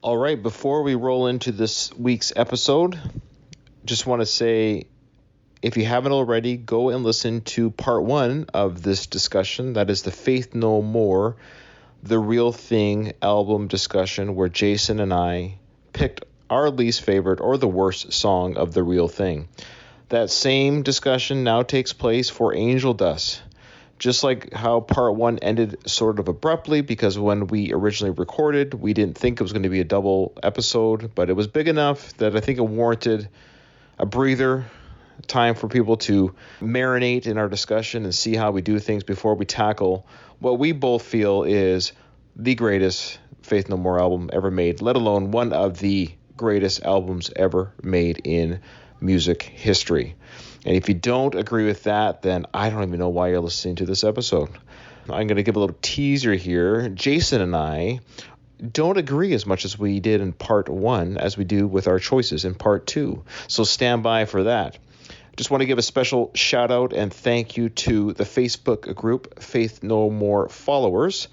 All right, before we roll into this week's episode, just want to say, if you haven't already, go and listen to part 1 of this discussion. That is the Faith No More, The Real Thing album discussion, where Jason and I picked our least favorite or the worst song of The Real Thing. That same discussion now takes place for Angel Dust. Just like how part 1 ended sort of abruptly, because when we originally recorded, we didn't think it was going to be a double episode, but it was big enough that I think it warranted a breather, time for people to marinate in our discussion and see how we do things before we tackle what we both feel is the greatest Faith No More album ever made, let alone one of the greatest albums ever made in music history. And if you don't agree with that, then I don't even know why you're listening to this episode. I'm going to give a little teaser here. Jason and I don't agree as much as we did in part 1 as we do with our choices in part 2. So stand by for that. Just want to give a special shout out and thank you to the Facebook group Faith No More Followers.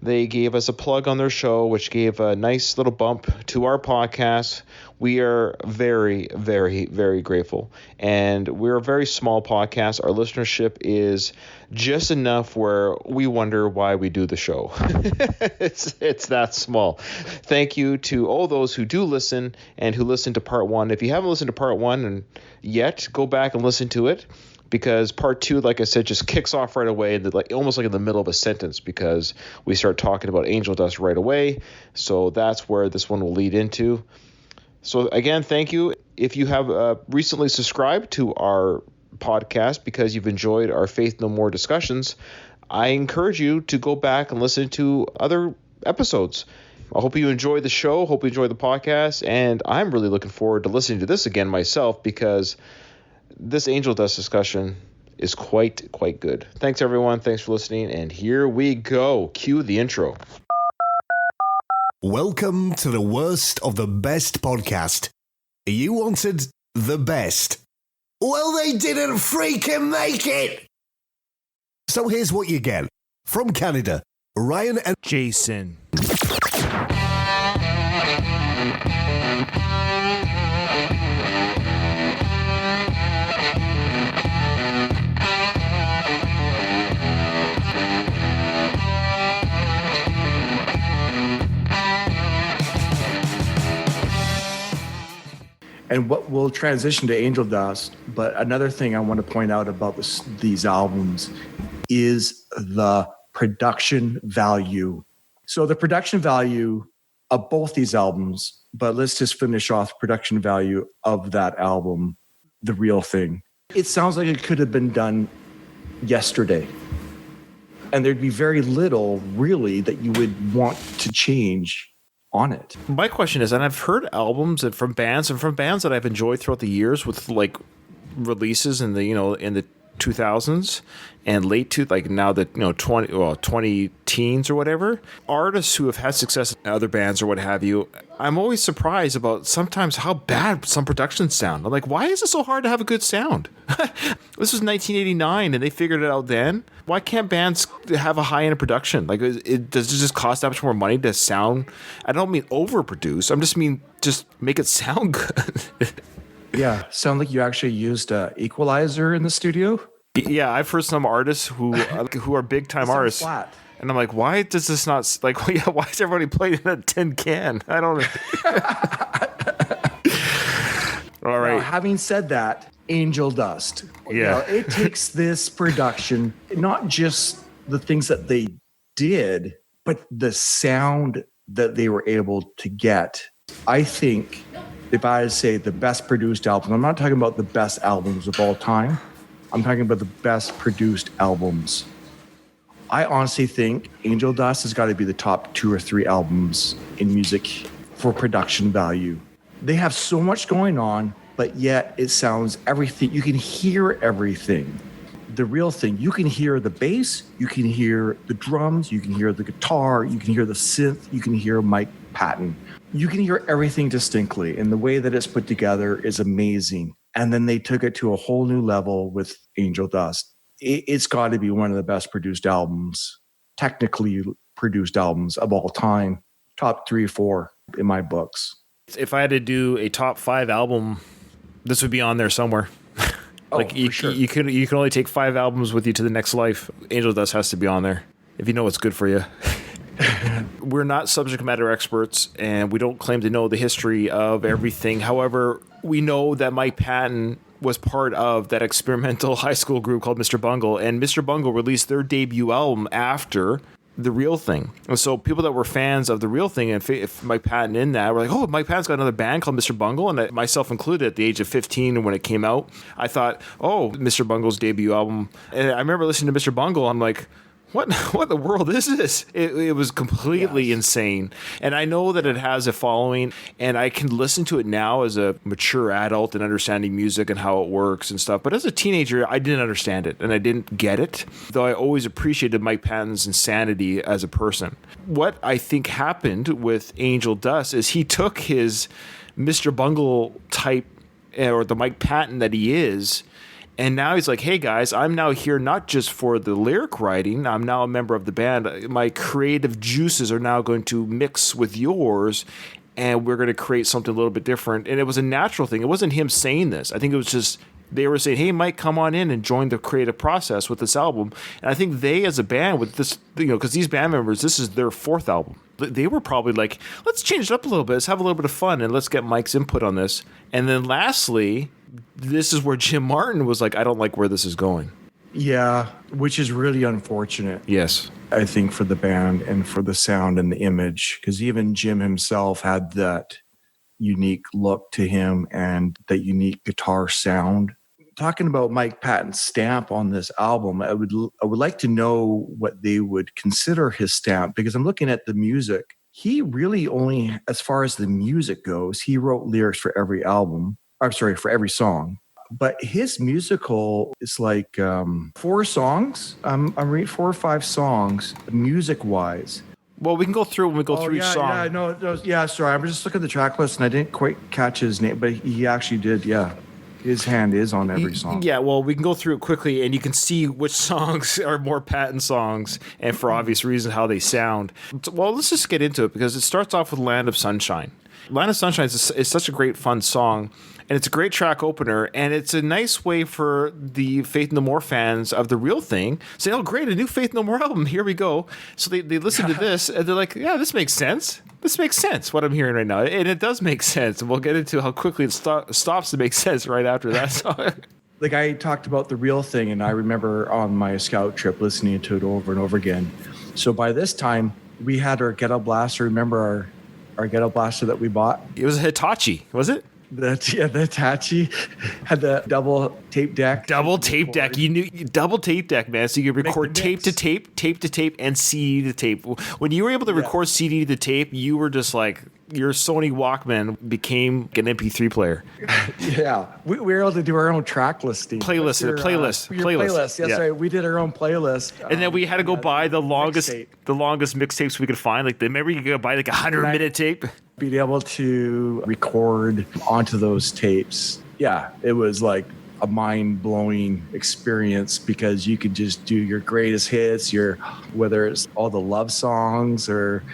They gave us a plug on their show, which gave a nice little bump to our podcast. We are very, very, very grateful. And we're a very small podcast. Our listenership is just enough where we wonder why we do the show. It's that small. Thank you to all those who do listen and who listen to part 1. If you haven't listened to part 1 yet, go back and listen to it. Because part 2, like I said, just kicks off right away, almost like in the middle of a sentence, because we start talking about Angel Dust right away. So that's where this one will lead into. So again, thank you. If you have recently subscribed to our podcast because you've enjoyed our Faith No More discussions, I encourage you to go back and listen to other episodes. I hope you enjoy the show. Hope you enjoy the podcast. And I'm really looking forward to listening to this again myself, because this Angel Dust discussion is quite good. Thanks, everyone. Thanks for listening. And here we go. Cue the intro. Welcome to the worst of the best podcast. You wanted the best. Well, they didn't freaking make it. So here's what you get. From Canada, Ryan and Jason. And what will transition to Angel Dust, but another thing I want to point out about these albums is the production value. So the production value of both these albums, but let's just finish off production value of that album, The Real Thing. It sounds like it could have been done yesterday. And there'd be very little really that you would want to change on it. My question is, and I've heard albums from bands that I've enjoyed throughout the years with like releases in the 2000s and now the 20 teens or whatever, artists who have had success in other bands or what have you. I'm always surprised about sometimes how bad some productions sound. I'm like, why is it so hard to have a good sound? This was 1989 and they figured it out then. Why can't bands have a high-end production? Like, does it just cost that much more money to sound? I don't mean overproduce. I just make it sound good. Yeah, sound like you actually used an equalizer in the studio. Yeah, I've heard some artists who are big time artists, flat. And I'm like, why does this not why is everybody playing in a tin can? I don't know. All right. Now, having said that, Angel Dust. Yeah, it takes this production, not just the things that they did, but the sound that they were able to get. I think, if I say the best produced album, I'm not talking about the best albums of all time. I'm talking about the best produced albums. I honestly think Angel Dust has got to be the top 2 or 3 albums in music for production value. They have so much going on, but yet it sounds everything. You can hear everything. The Real Thing, you can hear the bass, you can hear the drums, you can hear the guitar, you can hear the synth, you can hear Mike Patton. You can hear everything distinctly, and the way that it's put together is amazing. And then they took it to a whole new level with Angel Dust. It's got to be one of the best produced albums, technically produced albums of all time. Top 3 or 4 in my books. If I had to do a top 5 album, this would be on there somewhere. For sure. You can only take 5 albums with you to the next life. Angel Dust has to be on there if you know what's good for you. We're not subject matter experts, and we don't claim to know the history of everything. However, we know that Mike Patton was part of that experimental high school group called Mr. Bungle, and Mr. Bungle released their debut album after The Real Thing. And so people that were fans of The Real Thing and if Mike Patton in that were like, oh, Mike Patton's got another band called Mr. Bungle. And myself included, at the age of 15 when it came out, I thought, oh, Mr. Bungle's debut album. And I remember listening to Mr. Bungle. I'm like, what in the world is this? It was completely insane. And I know that it has a following, and I can listen to it now as a mature adult and understanding music and how it works and stuff. But as a teenager, I didn't understand it, and I didn't get it, though I always appreciated Mike Patton's insanity as a person. What I think happened with Angel Dust is he took his Mr. Bungle type, or the Mike Patton that he is, and now he's like, hey guys, I'm now here not just for the lyric writing. I'm now a member of the band. My creative juices are now going to mix with yours, and we're going to create something a little bit different. And it was a natural thing. It wasn't him saying this. I think it was just they were saying, hey, Mike, come on in and join the creative process with this album. And I think they, as a band, with this, because these band members, this is their 4th album. They were probably like, let's change it up a little bit. Let's have a little bit of fun, and let's get Mike's input on this. And then lastly, this is where Jim Martin was like, I don't like where this is going. Yeah, which is really unfortunate. Yes. I think for the band and for the sound and the image, because even Jim himself had that unique look to him and that unique guitar sound. Talking about Mike Patton's stamp on this album, I would like to know what they would consider his stamp, because I'm looking at the music. He really only, as far as the music goes, he wrote lyrics for every album. I'm sorry, for every song. But his musical is like 4 songs. I'm reading 4 or 5 songs, music-wise. Well, we can go through when we go through each song. Sorry. I'm just looking at the track list, and I didn't quite catch his name, but he actually did, yeah. His hand is on every song. Yeah, well, we can go through it quickly, and you can see which songs are more Patton songs, and for obvious reasons, how they sound. Well, let's just get into it, because it starts off with Land of Sunshine. Land of Sunshine is such a great, fun song, and it's a great track opener, and it's a nice way for the Faith No More fans of The Real Thing say, oh, great, a new Faith No More album, here we go. So they listen to this, and they're like, yeah, this makes sense. This makes sense, what I'm hearing right now. And it does make sense, and we'll get into how quickly it stops to make sense right after that song. Like, I talked about The Real Thing, and I remember on my scout trip listening to it over and over again. So by this time, we had our ghetto blaster. Remember our ghetto blaster that we bought? It was a Hitachi, was it? The Hitachi had the double tape deck. Double tape deck. You knew double tape deck, man. So you could record tape to tape, and CD to tape. When you were able to record CD to tape, you were just like, your Sony Walkman became an MP3 player. Yeah, we were able to do our own track listing. Playlist. Yes, yeah. Right. We did our own playlist. And then we had to go buy the longest mixtapes we could find. Like, remember you could buy like 100-minute tape. Being able to record onto those tapes, yeah, it was like a mind-blowing experience, because you could just do your greatest hits, whether it's all the love songs or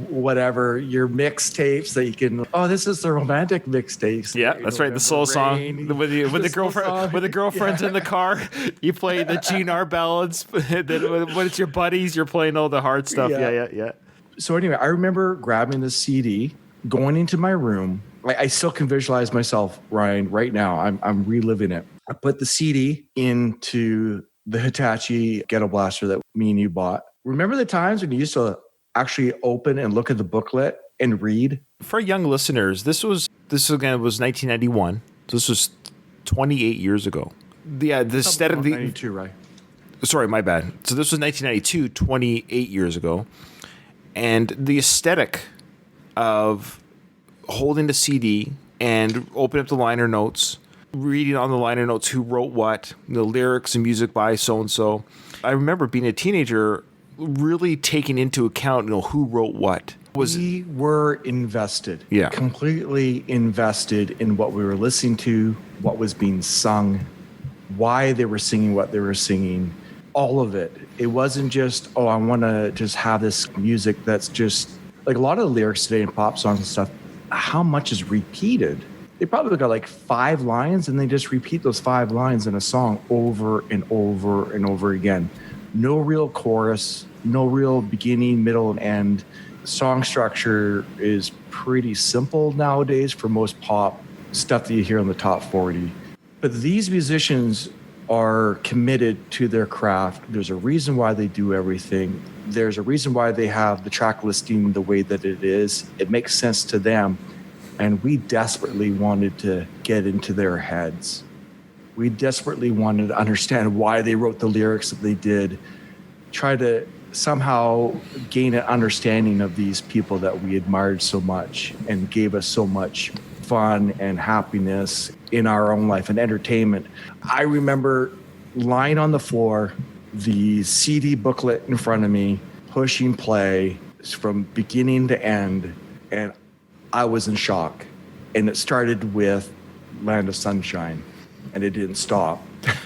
whatever, your mixtapes that you can. Oh, this is the romantic mixtapes. Yeah, that's right. The soul song with the girlfriend's in the car. You play the GNR ballads. Then when it's your buddies, you're playing all the hard stuff. Yeah. So anyway, I remember grabbing the CD, going into my room. I still can visualize myself, Ryan, right now. I'm reliving it. I put the CD into the Hitachi Ghetto Blaster that me and you bought. Remember the times when you used to actually open and look at the booklet and read? For young listeners, this was 1991. This was 28 years ago. The aesthetic. 92, right? Sorry, my bad. So this was 1992, 28 years ago. And the aesthetic of holding the CD and opening up the liner notes, reading on the liner notes who wrote what, the lyrics and music by so-and-so. I remember being a teenager really taking into account, who wrote what. We were invested. Yeah. Completely invested in what we were listening to, what was being sung, why they were singing what they were singing, all of it. It wasn't just, I want to just have this music that's just Like a lot of the lyrics today in pop songs and stuff, how much is repeated? They probably got like 5 lines and they just repeat those 5 lines in a song over and over and over again. No real chorus, no real beginning, middle, and end. Song structure is pretty simple nowadays for most pop stuff that you hear on the top 40. But these musicians are committed to their craft. There's a reason why they do everything. There's a reason why they have the track listing the way that it is. It makes sense to them. And we desperately wanted to get into their heads. We desperately wanted to understand why they wrote the lyrics that they did, try to somehow gain an understanding of these people that we admired so much and gave us so much fun and happiness in our own life and entertainment. I remember lying on the floor, the CD booklet in front of me, pushing play from beginning to end, and I was in shock. And it started with Land of Sunshine, and it didn't stop.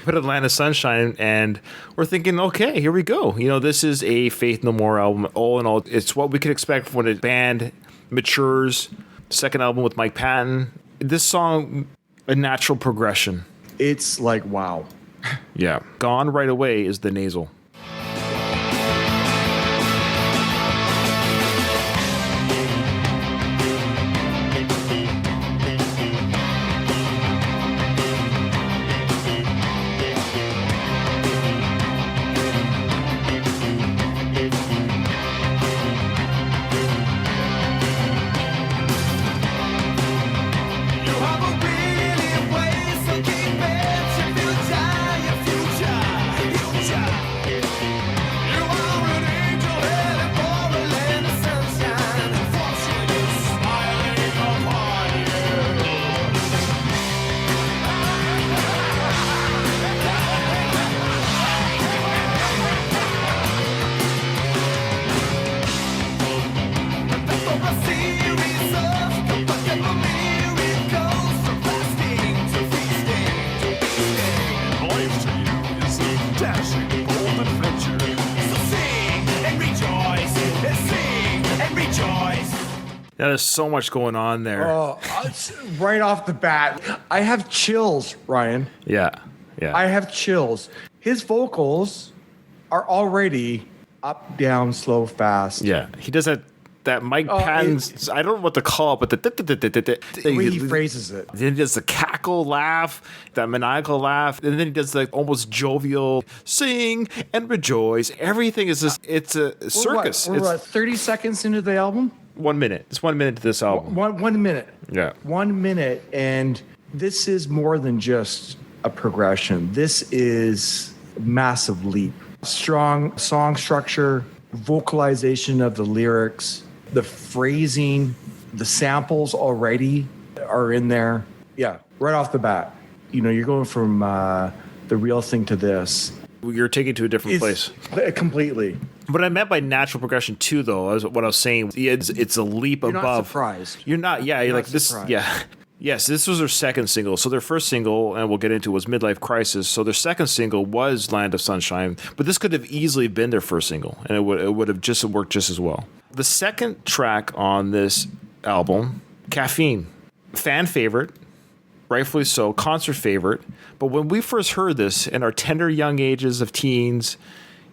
But Atlanta Sunshine, and we're thinking, okay, here we go. This is a Faith No More album. All in all, it's what we could expect when a band matures. Second album with Mike Patton. This song, a natural progression. It's like, wow. Yeah. Gone Right Away is the nasal. There's so much going on there. Oh, right off the bat, I have chills, Ryan. Yeah. I have chills. His vocals are already up, down, slow, fast. Yeah. He does that Mike Patton's, I don't know what to call it, but the way he phrases it. Then he does the cackle laugh, that maniacal laugh, and then he does the almost jovial sing and rejoice. Everything is just, it's a circus. We're what, 30 seconds into the album? 1 minute. It's 1 minute to this album. One minute. Yeah. 1 minute. And this is more than just a progression. This is a massive leap. Strong song structure, vocalization of the lyrics, the phrasing, the samples already are in there. Yeah, right off the bat. You're going from the real thing to this. You're taking it to a different place. Completely. What I meant by natural progression too, though, is what I was saying. It's a leap above. You're not surprised. You're not. Yeah, you're like this. Surprised. Yeah. Yes, this was their second single. So their first single, and we'll get into, was Midlife Crisis. So their second single was Land of Sunshine, but this could have easily been their first single, and it would have just worked just as well. The second track on this album, Caffeine, fan favorite, rightfully so, concert favorite. But when we first heard this in our tender young ages of teens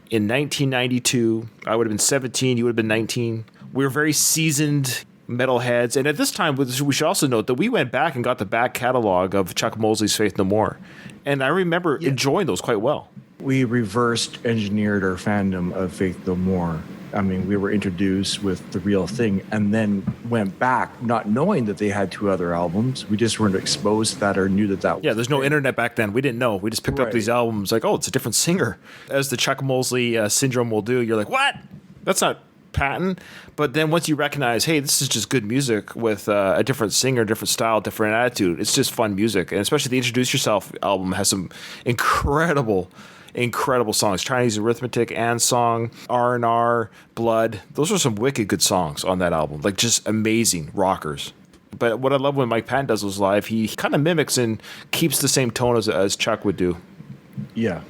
in 1992, I would have been 17, you would have been 19. We were very seasoned metalheads. And at this time, we should also note that we went back and got the back catalog of Chuck Mosley's Faith No More. And I remember enjoying those quite well. We reversed engineered our fandom of Faith No More. I mean, we were introduced with the real thing and then went back not knowing that they had 2 other albums. We just weren't exposed to that or knew that Yeah, there's no internet back then. We didn't know. We just picked up these albums like, oh, it's a different singer. As the Chuck Mosley syndrome will do, you're like, what? That's not Patton. But then once you recognize, hey, this is just good music with a different singer, different style, different attitude, it's just fun music. And especially the Introduce Yourself album has some incredible songs. Chinese Arithmetic, and Song, R&R, Blood. Those are some wicked good songs on that album. Like, just amazing rockers. But what I love when Mike Patton does those live, he kind of mimics and keeps the same tone as Chuck would do. Yeah.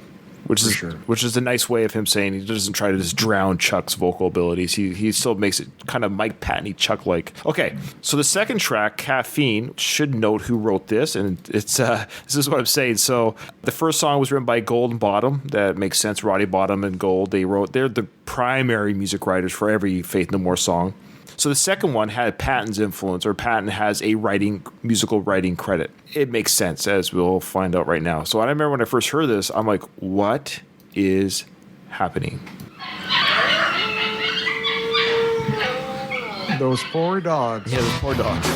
which is a nice way of him saying he doesn't try to just drown Chuck's vocal abilities. He still makes it kind of Mike Patton Chuck like. Okay, so the second track, Caffeine, should note who wrote this, and it's this is what I'm saying. So the first song was written by Gold and Bottom. That makes sense. Roddy Bottom and Gold. They're the primary music writers for every Faith No More song. So the second one had Patton's influence, or Patton has a musical writing credit. It makes sense, as we'll find out right now. So I remember when I first heard this, I'm like, what is happening? Those poor dogs. Yeah, those poor dogs.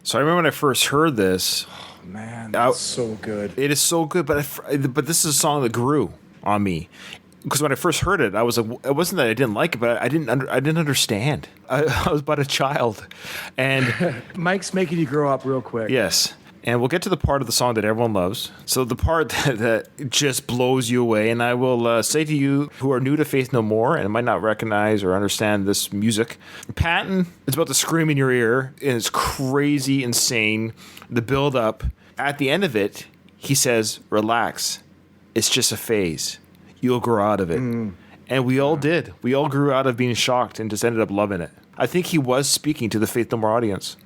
So I remember when I first heard this. Oh, man, that's so good. It is so good, but this is a song that grew on me. Because when I first heard it, I was like, it wasn't that I didn't like it, but I didn't understand. I was but a child, and Mike's making you grow up real quick. Yes. And we'll get to the part of the song that everyone loves. So the part that just blows you away. And I will say to you who are new to Faith No More and might not recognize or understand this music, Patton is about to scream in your ear. And it's crazy, insane. The build up. At the end of it, he says, relax. It's just a phase. You'll grow out of it. And we all did. We all grew out of being shocked and just ended up loving it. I think he was speaking to the Faith No More audience.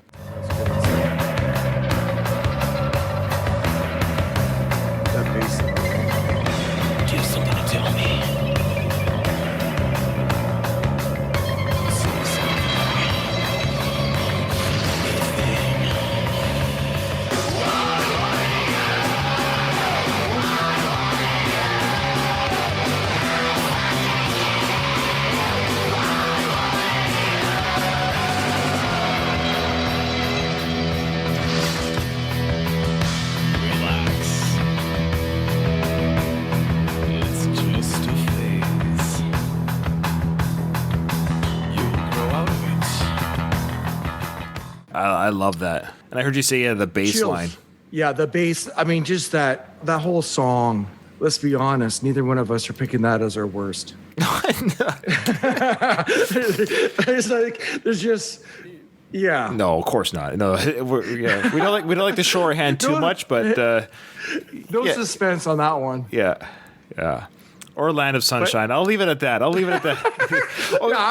I love that. And I heard you say, the bass line. Yeah, the bass. I mean, just that whole song, let's be honest, neither one of us are picking that as our worst. It's like, there's just, yeah. No, of course not. No, we don't like to show our hand too much, but no suspense on that one. Yeah. Or Land of Sunshine. I'll leave it at that. I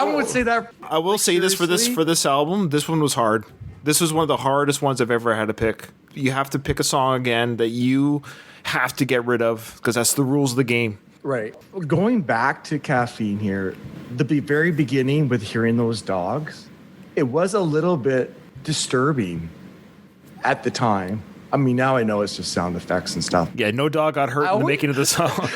would say that. I will say this for this album. This one was hard. This was one of the hardest ones I've ever had to pick. You have to pick a song again that you have to get rid of because that's the rules of the game. Right. Going back to Caffeine here, the very beginning with hearing those dogs, it was a little bit disturbing at the time. I mean, now I know it's just sound effects and stuff. Yeah, no dog got hurt in the making of the song.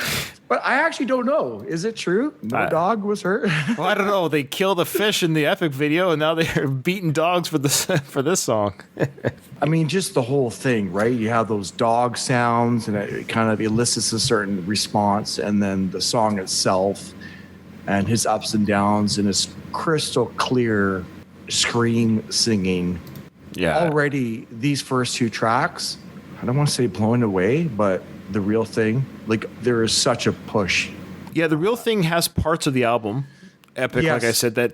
But I actually don't know. Is it true? No dog was hurt? Well, I don't know. They killed a fish in the Epic video, and now they're beating dogs for this song. I mean, just the whole thing, right? You have those dog sounds, and it kind of elicits a certain response, and then the song itself, and his ups and downs, and his crystal clear scream singing. Yeah. Already, these first two tracks, I don't want to say blown away, but the real thing, like there is such a push. Yeah, the real thing has parts of the album, Epic, yes. Like I said, that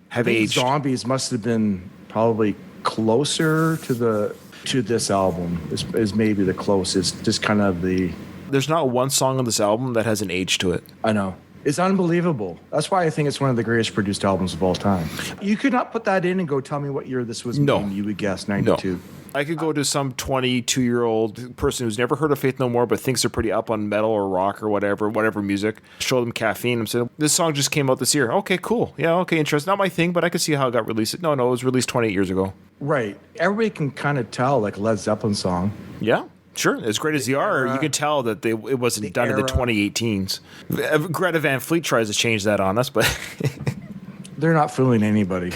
have aged. Zombies must have been probably closer to this album. Is maybe the closest. Just kind of the. There's not one song on this album that has an age to it. I know. It's unbelievable. That's why I think it's one of the greatest produced albums of all time. You could not put that in and go tell me what year this was made. You would guess 92. No. I could go to some 22-year-old person who's never heard of Faith No More but thinks they're pretty up on metal or rock or whatever music, show them Caffeine and say, this song just came out this year. Okay, cool. Yeah, okay, interesting. Not my thing, but I can see how it got released. No, it was released 28 years ago. Right. Everybody can kind of tell, like Led Zeppelin song. Yeah. Sure, as great as they are, you can tell that it wasn't done in the 2018s. Greta Van Fleet tries to change that on us, but they're not fooling anybody.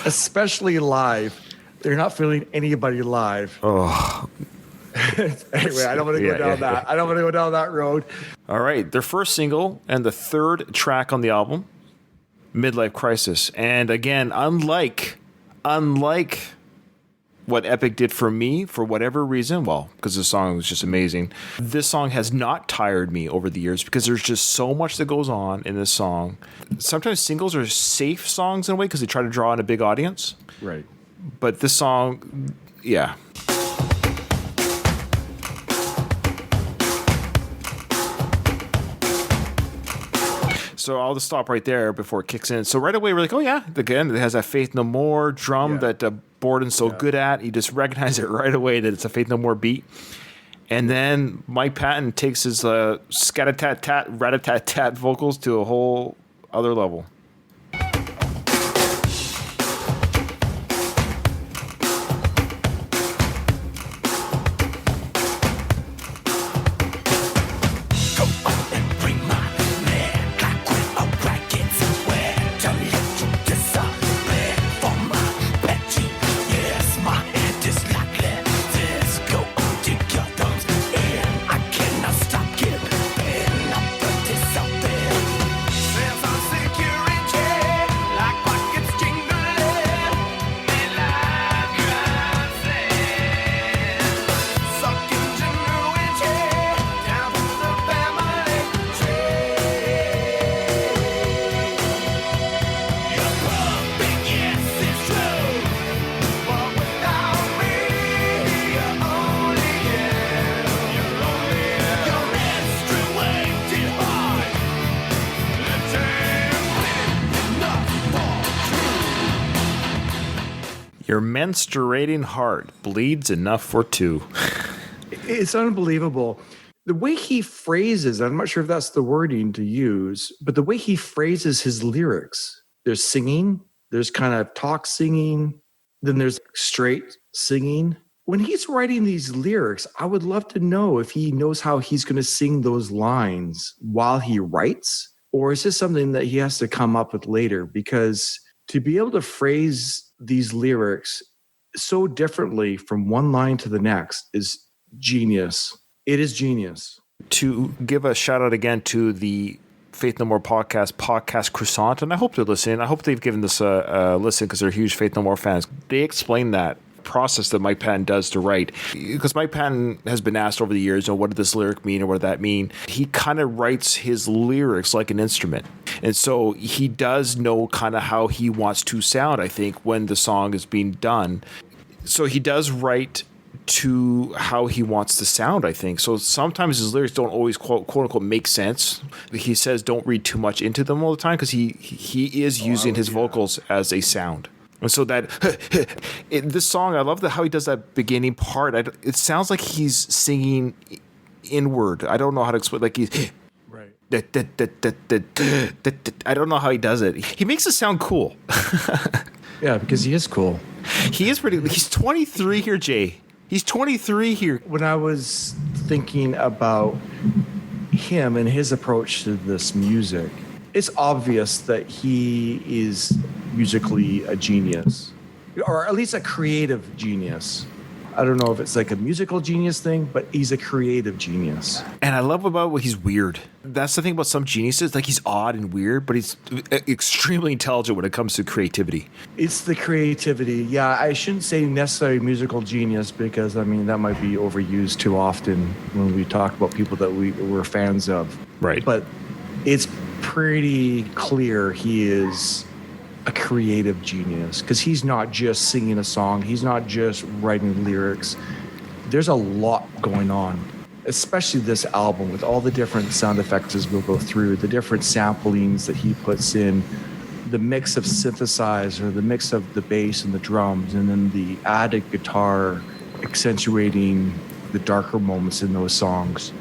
Especially live. They're not fooling anybody live. oh, Anyway, I don't want to go down that. I don't want to go down that road. All right, their first single and the third track on the album, Midlife Crisis. And again, unlike what Epic did for me, for whatever reason, well, because the song was just amazing, this song has not tired me over the years because there's just so much that goes on in this song. Sometimes singles are safe songs in a way because they try to draw in a big audience. Right. But this song, yeah. So I'll just stop right there before it kicks in. So right away, we're like, oh, yeah, again, it has that Faith No More drum that Borden's so good at. You just recognize it right away that it's a Faith No More beat. And then Mike Patton takes his scat-a-tat-tat, rat-a-tat-tat vocals to a whole other level. Your menstruating heart bleeds enough for two. It's unbelievable. The way he phrases, I'm not sure if that's the wording to use, but the way he phrases his lyrics, there's singing, there's kind of talk singing, then there's straight singing. When he's writing these lyrics, I would love to know if he knows how he's going to sing those lines while he writes, or is this something that he has to come up with later? Because to be able to phrase these lyrics so differently from one line to the next is genius. It is genius. To give a shout out again to the Faith No More podcast Croissant, and I hope they're listening. I hope they've given this a listen because they're huge Faith No More fans. They explain that process that Mike Patton does to write, because Mike Patton has been asked over the years, what did this lyric mean or what did that mean? He kind of writes his lyrics like an instrument, and so he does know kind of how he wants to sound, I think, when the song is being done. So he does write to how he wants to sound, I think. So sometimes his lyrics don't always quote unquote make sense. He says don't read too much into them all the time because he is using his vocals as a sound. And so that this song, I love how he does that beginning part. It sounds like he's singing inward. I don't know how to explain. Like he's right. I don't know how he does it. He makes it sound cool. Yeah, because he is cool. He is pretty. He's 23 here, Jay. He's 23 here. When I was thinking about him and his approach to this music, it's obvious that he is musically a genius, or at least a creative genius. I don't know if it's like a musical genius thing, but he's a creative genius. And I love about what he's weird. That's the thing about some geniuses. Like, he's odd and weird, but he's extremely intelligent when it comes to creativity. It's the creativity. Yeah, I shouldn't say necessarily musical genius because, I mean, that might be overused too often when we talk about people that we're fans of. Right. But it's pretty clear he is a creative genius because he's not just singing a song. He's not just writing lyrics. There's a lot going on, especially this album with all the different sound effects as we'll go through, the different samplings that he puts in, the mix of synthesizer, the mix of the bass and the drums, and then the added guitar accentuating the darker moments in those songs.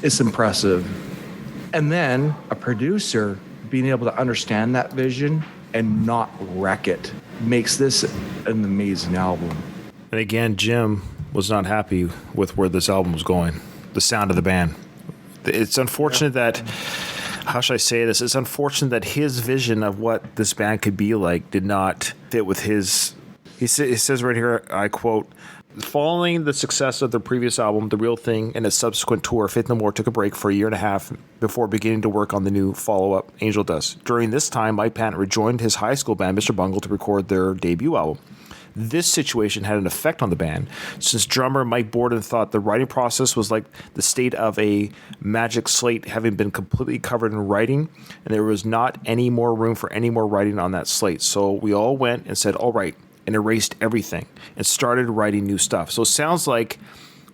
It's impressive. And then a producer being able to understand that vision and not wreck it makes this an amazing album. And again, Jim was not happy with where this album was going, the sound of the band. It's unfortunate that, how should I say this? It's unfortunate that his vision of what this band could be like did not fit with his. He says right here, I quote, following the success of their previous album, The Real Thing, and its subsequent tour, Faith No More took a break for a year and a half before beginning to work on the new follow-up, Angel Dust. During this time, Mike Patton rejoined his high school band, Mr. Bungle, to record their debut album. This situation had an effect on the band, since drummer Mike Borden thought the writing process was like the state of a magic slate having been completely covered in writing, and there was not any more room for any more writing on that slate. So we all went and said, all right, and erased everything and started writing new stuff. So it sounds like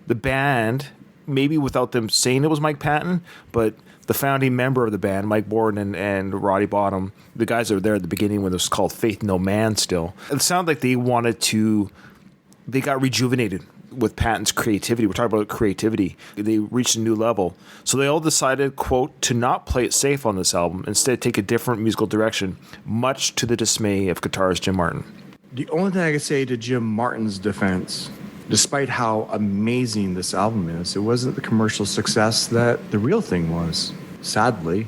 the band, maybe without them saying it was Mike Patton, but the founding member of the band, Mike Borden and Roddy Bottom, the guys that were there at the beginning when it was called Faith No Man still, it sounded like they got rejuvenated with Patton's creativity. We're talking about creativity. They reached a new level. So they all decided, quote, to not play it safe on this album, instead take a different musical direction, much to the dismay of guitarist Jim Martin. The only thing I could say to Jim Martin's defense, despite how amazing this album is, it wasn't the commercial success that The Real Thing was, sadly.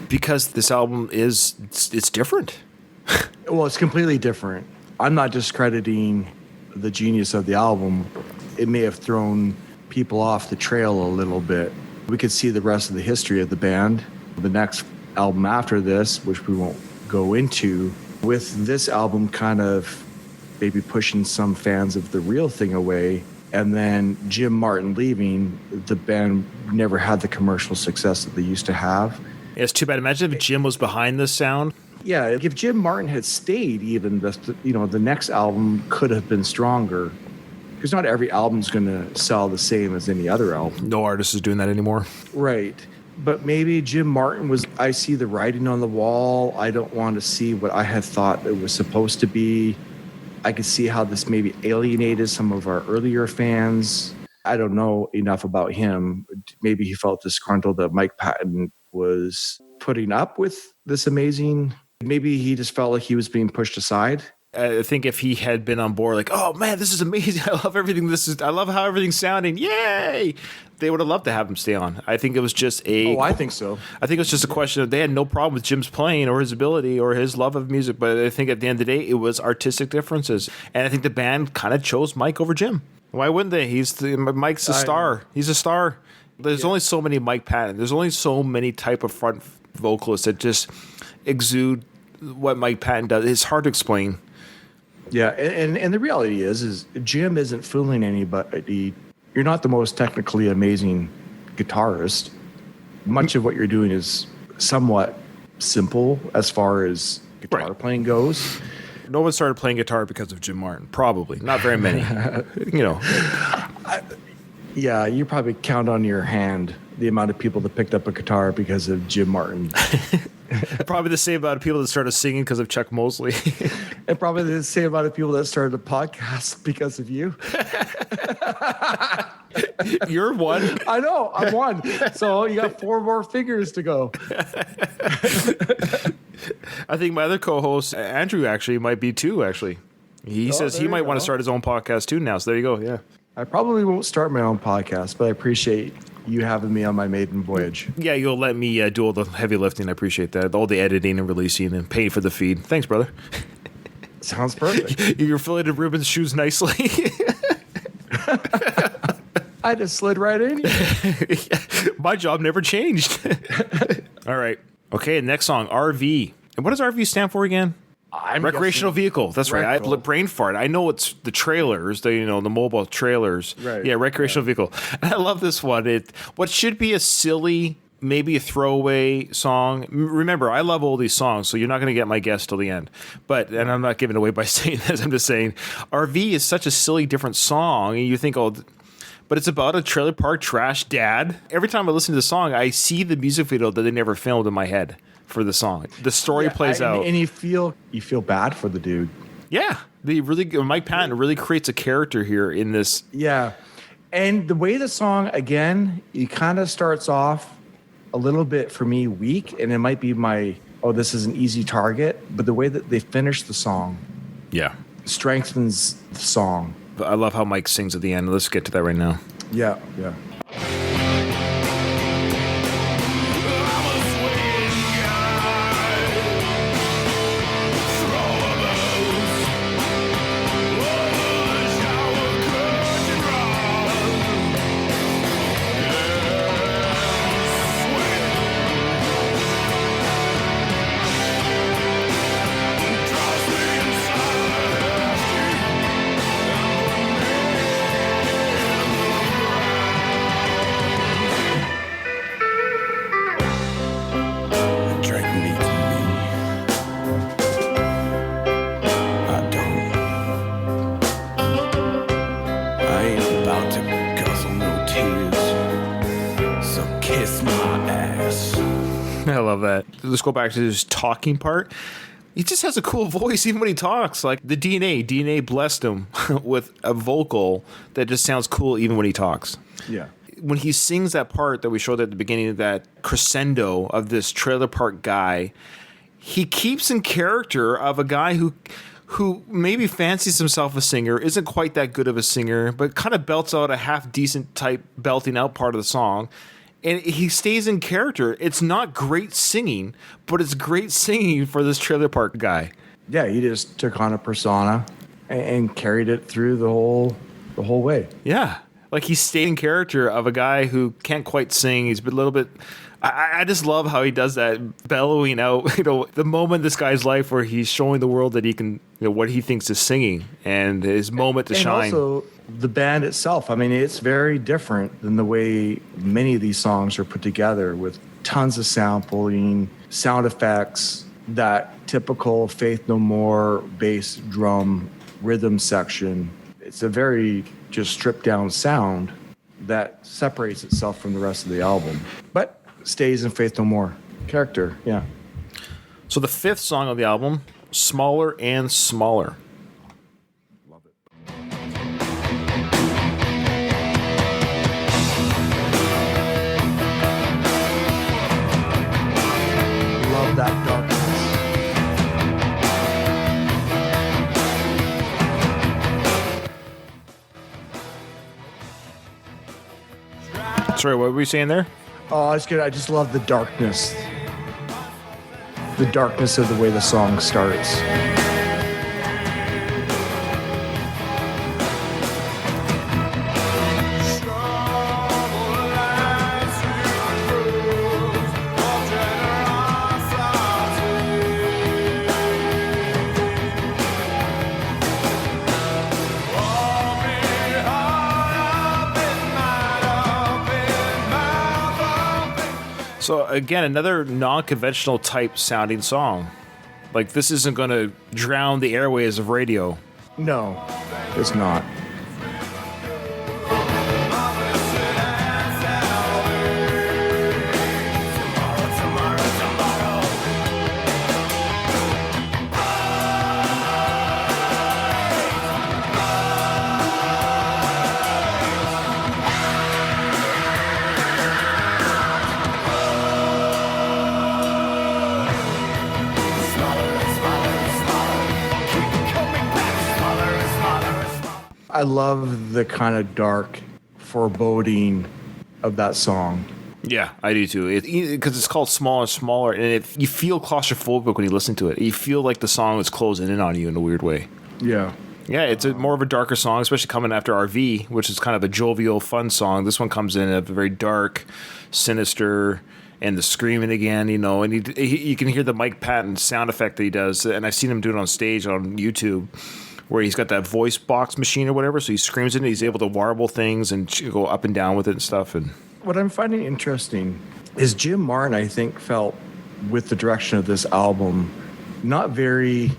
Because this album it's different. Well, it's completely different. I'm not discrediting the genius of the album. It may have thrown people off the trail a little bit. We could see the rest of the history of the band. The next album after this, which we won't go into, with this album kind of maybe pushing some fans of The Real Thing away, and then Jim Martin leaving, the band never had the commercial success that they used to have. It's too bad. Imagine if Jim was behind this sound. Yeah, if Jim Martin had stayed, even the next album could have been stronger. Because not every album's going to sell the same as any other album. No artist is doing that anymore. Right. But maybe Jim Martin was, I see the writing on the wall. I don't want to see what I had thought it was supposed to be. I could see how this maybe alienated some of our earlier fans. I don't know enough about him. Maybe he felt disgruntled that Mike Patton was putting up with this amazing. Maybe he just felt like he was being pushed aside. I think if he had been on board, like, oh man, this is amazing. I love everything. I love how everything's sounding. Yay! They would have loved to have him stay on. I think it was just I think so. I think it was just a question of they had no problem with Jim's playing or his ability or his love of music. But I think at the end of the day, it was artistic differences. And I think the band kind of chose Mike over Jim. Why wouldn't they? Mike's a star. He's a star. There's only so many Mike Patton. There's only so many type of front vocalists that just exude what Mike Patton does. It's hard to explain. Yeah, and the reality is Jim isn't fooling anybody. You're not the most technically amazing guitarist. Much of what you're doing is somewhat simple as far as guitar playing goes. No one started playing guitar because of Jim Martin. Probably. Not very many. Yeah, you probably count on your hand the amount of people that picked up a guitar because of Jim Martin. Probably the same amount of people that started singing because of Chuck Mosley. And probably the same amount of people that started a podcast because of you. You're one. I know, I'm one. So you got 4 more fingers to go. I think my other co-host, Andrew, actually might be too, actually. He says he might want to start his own podcast too now. So there you go. Yeah. I probably won't start my own podcast, but I appreciate you having me on my maiden voyage. Yeah, you'll let me do all the heavy lifting. I appreciate that. All the editing and releasing and paying for the feed. Thanks, brother. Sounds perfect. You're filleted Ruben's shoes nicely. I just slid right in. My job never changed. All right. Okay, next song, RV. And what does RV stand for again? Recreational vehicle. That's right. I brain fart. I know it's the trailers, the mobile trailers. Right. Yeah, recreational vehicle. And I love this one. What should be a silly, maybe a throwaway song. Remember, I love all these songs, so you're not going to get my guess till the end. And I'm not giving away by saying this. I'm just saying, RV is such a silly, different song, and you think, but it's about a trailer park trash dad. Every time I listen to the song, I see the music video that they never filmed in my head for the song. The story plays out, and you feel bad for the dude. Yeah, Mike Patton really creates a character here in this. Yeah, and the way the song again, it kind of starts off a little bit for me weak, and it might be this is an easy target, but the way that they finish the song, yeah, strengthens the song. I love how Mike sings at the end. Let's get to that right now. Yeah, yeah. I love that. Let's go back to his talking part. He just has a cool voice even when he talks. Like the DNA blessed him with a vocal that just sounds cool even when he talks. Yeah. When he sings that part that we showed at the beginning of that crescendo of this trailer park guy, he keeps in character of a guy who maybe fancies himself a singer, isn't quite that good of a singer, but kind of belts out a half decent type belting out part of the song. And he stays in character. It's not great singing, but it's great singing for this trailer park guy. Yeah, he just took on a persona and carried it through the whole way. Yeah. Like he stayed in character of a guy who can't quite sing. He's a little bit... I just love how he does that bellowing out, the moment in this guy's life where he's showing the world that he can, what he thinks is singing and his moment to shine. And also the band itself. I mean, it's very different than the way many of these songs are put together with tons of sampling, sound effects, that typical Faith No More bass drum rhythm section. It's a very just stripped down sound that separates itself from the rest of the album. But stays in Faith No More character, yeah. So the fifth song of the album, Smaller and Smaller. Love it. Love that darkness. Sorry, what were we saying there? Oh, it's good. I just love the darkness. The darkness of the way the song starts. So again, another non-conventional type sounding song. Like this isn't going to drown the airways of radio. No, it's not. I love the kind of dark foreboding of that song. Yeah, I do too. Because it's called Smaller and Smaller, and you feel claustrophobic when you listen to it. You feel like the song is closing in on you in a weird way. Yeah. Yeah, it's more of a darker song, especially coming after RV, which is kind of a jovial, fun song. This one comes in a very dark, sinister, and the screaming again, and you can hear the Mike Patton sound effect that he does, and I've seen him do it on stage on YouTube, where he's got that voice box machine or whatever, so he screams in it, he's able to warble things and go up and down with it and stuff. And what I'm finding interesting is Jim Martin, I think, felt with the direction of this album, not very,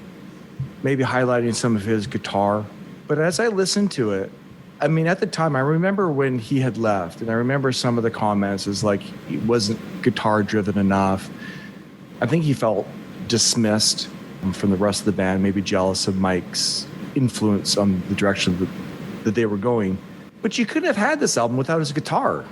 maybe highlighting some of his guitar, but as I listened to it, I mean, at the time, I remember when he had left, and I remember some of the comments is like he wasn't guitar-driven enough. I think he felt dismissed from the rest of the band, maybe jealous of Mike's influence on the direction that they were going. But you couldn't have had this album without his guitar.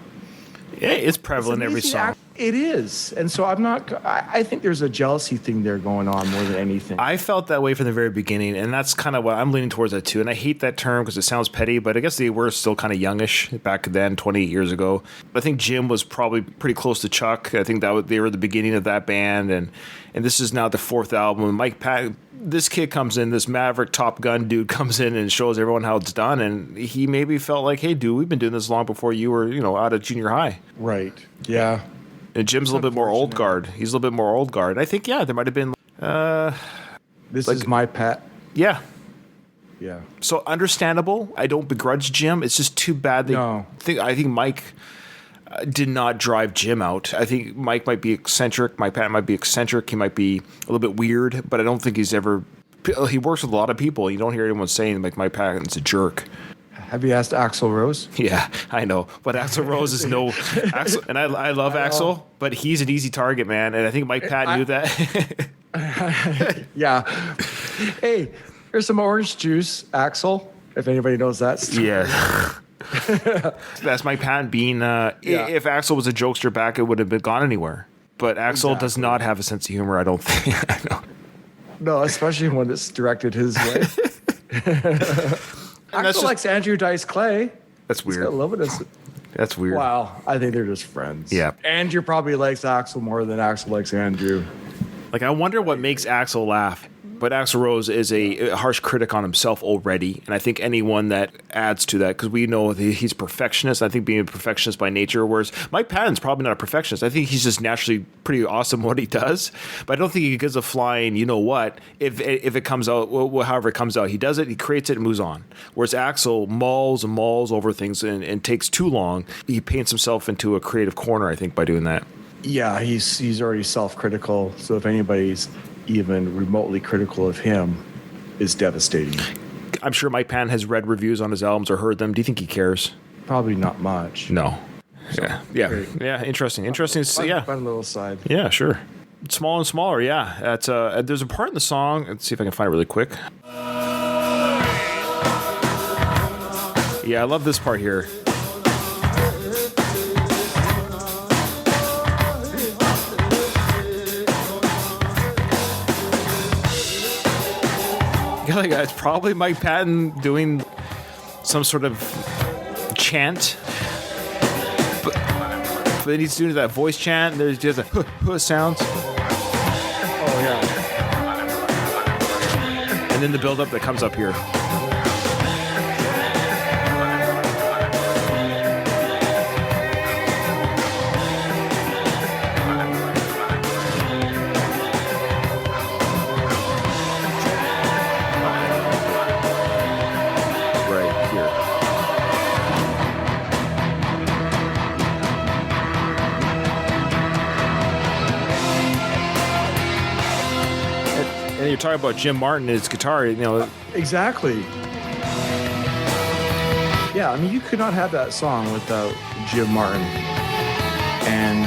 Yeah, it's prevalent in every song. It is. And so I think there's a jealousy thing there going on more than anything. I felt that way from the very beginning, and that's kind of what I'm leaning towards that too. And I hate that term because it sounds petty, but I guess they were still kind of youngish back then, 28 years ago. I think Jim was probably pretty close to Chuck. I think they were the beginning of that band, and this is now the fourth album. And Mike Patton, this kid comes in, this Maverick Top Gun dude comes in and shows everyone how it's done, and he maybe felt like, hey, dude, we've been doing this long before you were, out of junior high. Right. Yeah. And Jim's a little bit more old guard. He's a little bit more old guard. I think, there might have been... This is my pet. Yeah. Yeah. So understandable. I don't begrudge Jim. It's just too bad. I think Mike did not drive Jim out. I think Mike might be eccentric. Mike Patton might be eccentric. He might be a little bit weird, but I don't think he's ever... He works with a lot of people. You don't hear anyone saying, like, Mike Patton's a jerk. Have you asked Axl Rose? Yeah, I know. But Axl Rose is no... Axl, and I love Axl, but he's an easy target, man. And I think Mike Patton knew that. Yeah. Hey, here's some orange juice, Axl, if anybody knows that story. Yeah. That's Mike Patton being... If Axl was a jokester back, it would have been gone anywhere. But Axl does not have a sense of humor, I don't think. I know. No, especially when it's directed his way. Axl likes Andrew Dice Clay. That's weird. He's got love with us. That's weird. Wow, I think they're just friends. Yeah. Andrew probably likes Axl more than Axl likes Andrew. Like, I wonder what makes Axl laugh. But Axl Rose is a harsh critic on himself already, and I think anyone that adds to that, because we know he's a perfectionist. I think being a perfectionist by nature, whereas Mike Patton's probably not a perfectionist. I think he's just naturally pretty awesome what he does, but I don't think he gives a flying, you know what, if it comes out, however it comes out. He does it, he creates it, and moves on. Whereas Axl mauls and mauls over things and takes too long. He paints himself into a creative corner, I think, by doing that. Yeah, he's already self-critical, so if anybody's even remotely critical of him, is devastating. I'm sure Mike Patton has read reviews on his albums or heard them. Do you think he cares? Probably not much. No. Yeah. Interesting. Yeah. Fun little side. Yeah, sure. Small and smaller. Yeah. That's there's a part in the song. Let's see if I can find it really quick. Yeah, I love this part here. Yeah, it's probably Mike Patton doing some sort of chant, but then he's doing that voice chant. There's just a sounds. Oh yeah. And then the build-up that comes up here. And you're talking about Jim Martin and his guitar, Exactly. Yeah, I mean, you could not have that song without Jim Martin. And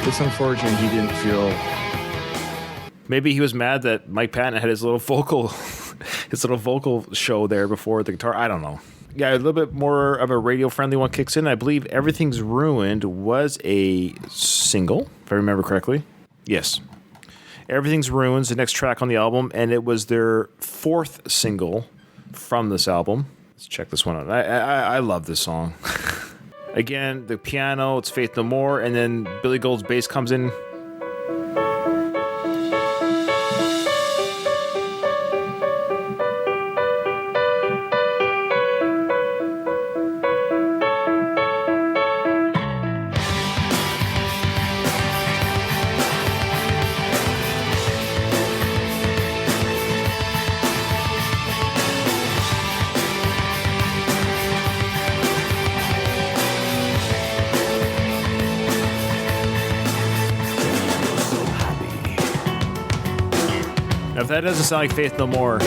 it's unfortunate he didn't feel... Maybe he was mad that Mike Patton had his little vocal show there before the guitar. I don't know. Yeah, a little bit more of a radio-friendly one kicks in. I believe Everything's Ruined was a single, if I remember correctly. Yes. Everything's Ruined, the next track on the album, and it was their fourth single from this album. Let's check this one out. I love this song. Again, the piano, it's Faith No More, and then Billy Gold's bass comes in. If that doesn't sound like Faith No More.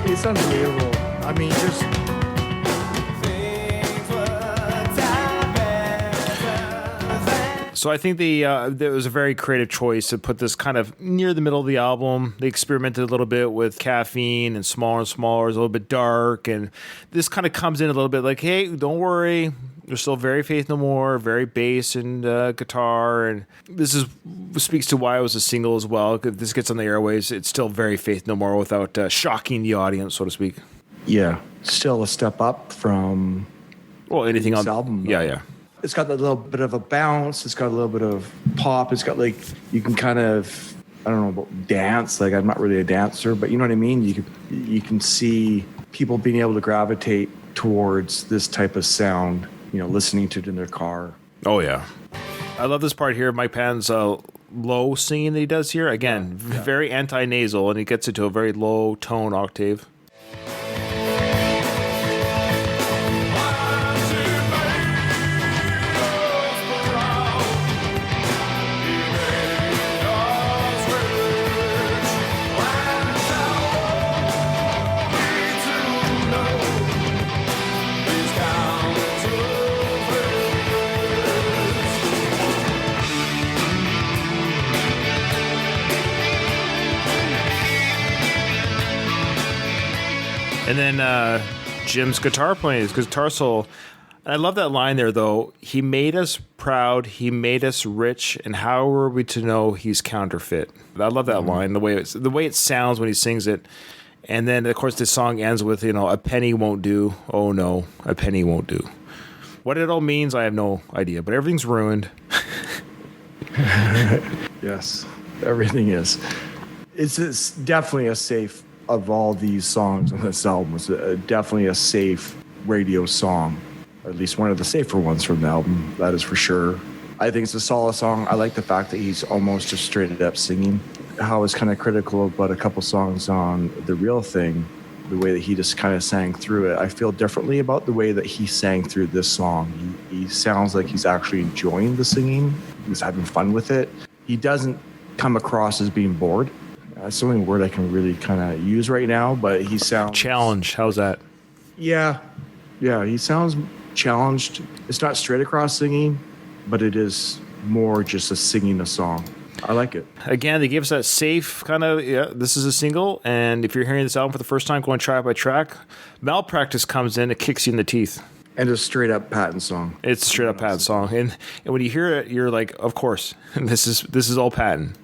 It's unbelievable. I mean, just... So I think there was a very creative choice to put this kind of near the middle of the album. They experimented a little bit with caffeine and smaller, it's a little bit dark. And this kind of comes in a little bit like, hey, don't worry. They're still very Faith No More, very bass and guitar. And this speaks to why it was a single as well. If this gets on the airwaves, it's still very Faith No More without shocking the audience, so to speak. Yeah. Still a step up from anything on this album. Yeah. It's got a little bit of a bounce. It's got a little bit of pop. It's got like, you can kind of, I don't know about dance. Like, I'm not really a dancer, but you know what I mean? You can see people being able to gravitate towards this type of sound, listening to it in their car. Oh, yeah. I love this part here. Mike Patton's low singing that he does here. Again, very anti-nasal, and he gets it to a very low tone octave. And then Jim's guitar playing, his guitar solo. And I love that line there, though. He made us proud, he made us rich, and how were we to know he's counterfeit? I love that line, the way it sounds when he sings it. And then, of course, this song ends with, a penny won't do. Oh, no, a penny won't do. What it all means, I have no idea, but everything's ruined. Yes, everything is. It's definitely a safe, of all these songs on this album, it's definitely a safe radio song, or at least one of the safer ones from the album, that is for sure. I think it's a solid song. I like the fact that he's almost just straight up singing. How I was kind of critical about a couple songs on The Real Thing, the way that he just kind of sang through it. I feel differently about the way that he sang through this song. He sounds like he's actually enjoying the singing. He's having fun with it. He doesn't come across as being bored. That's the only word I can really kind of use right now, but he sounds... Challenge. How's that? Yeah, he sounds challenged. It's not straight across singing, but it is more just a singing a song. I like it. Again, they gave us that safe kind of, this is a single, and if you're hearing this album for the first time, going track by track, Malpractice comes in, it kicks you in the teeth. And a straight up Patton song. It's a straight up Patton song. And when you hear it, you're like, of course, this is all Patton.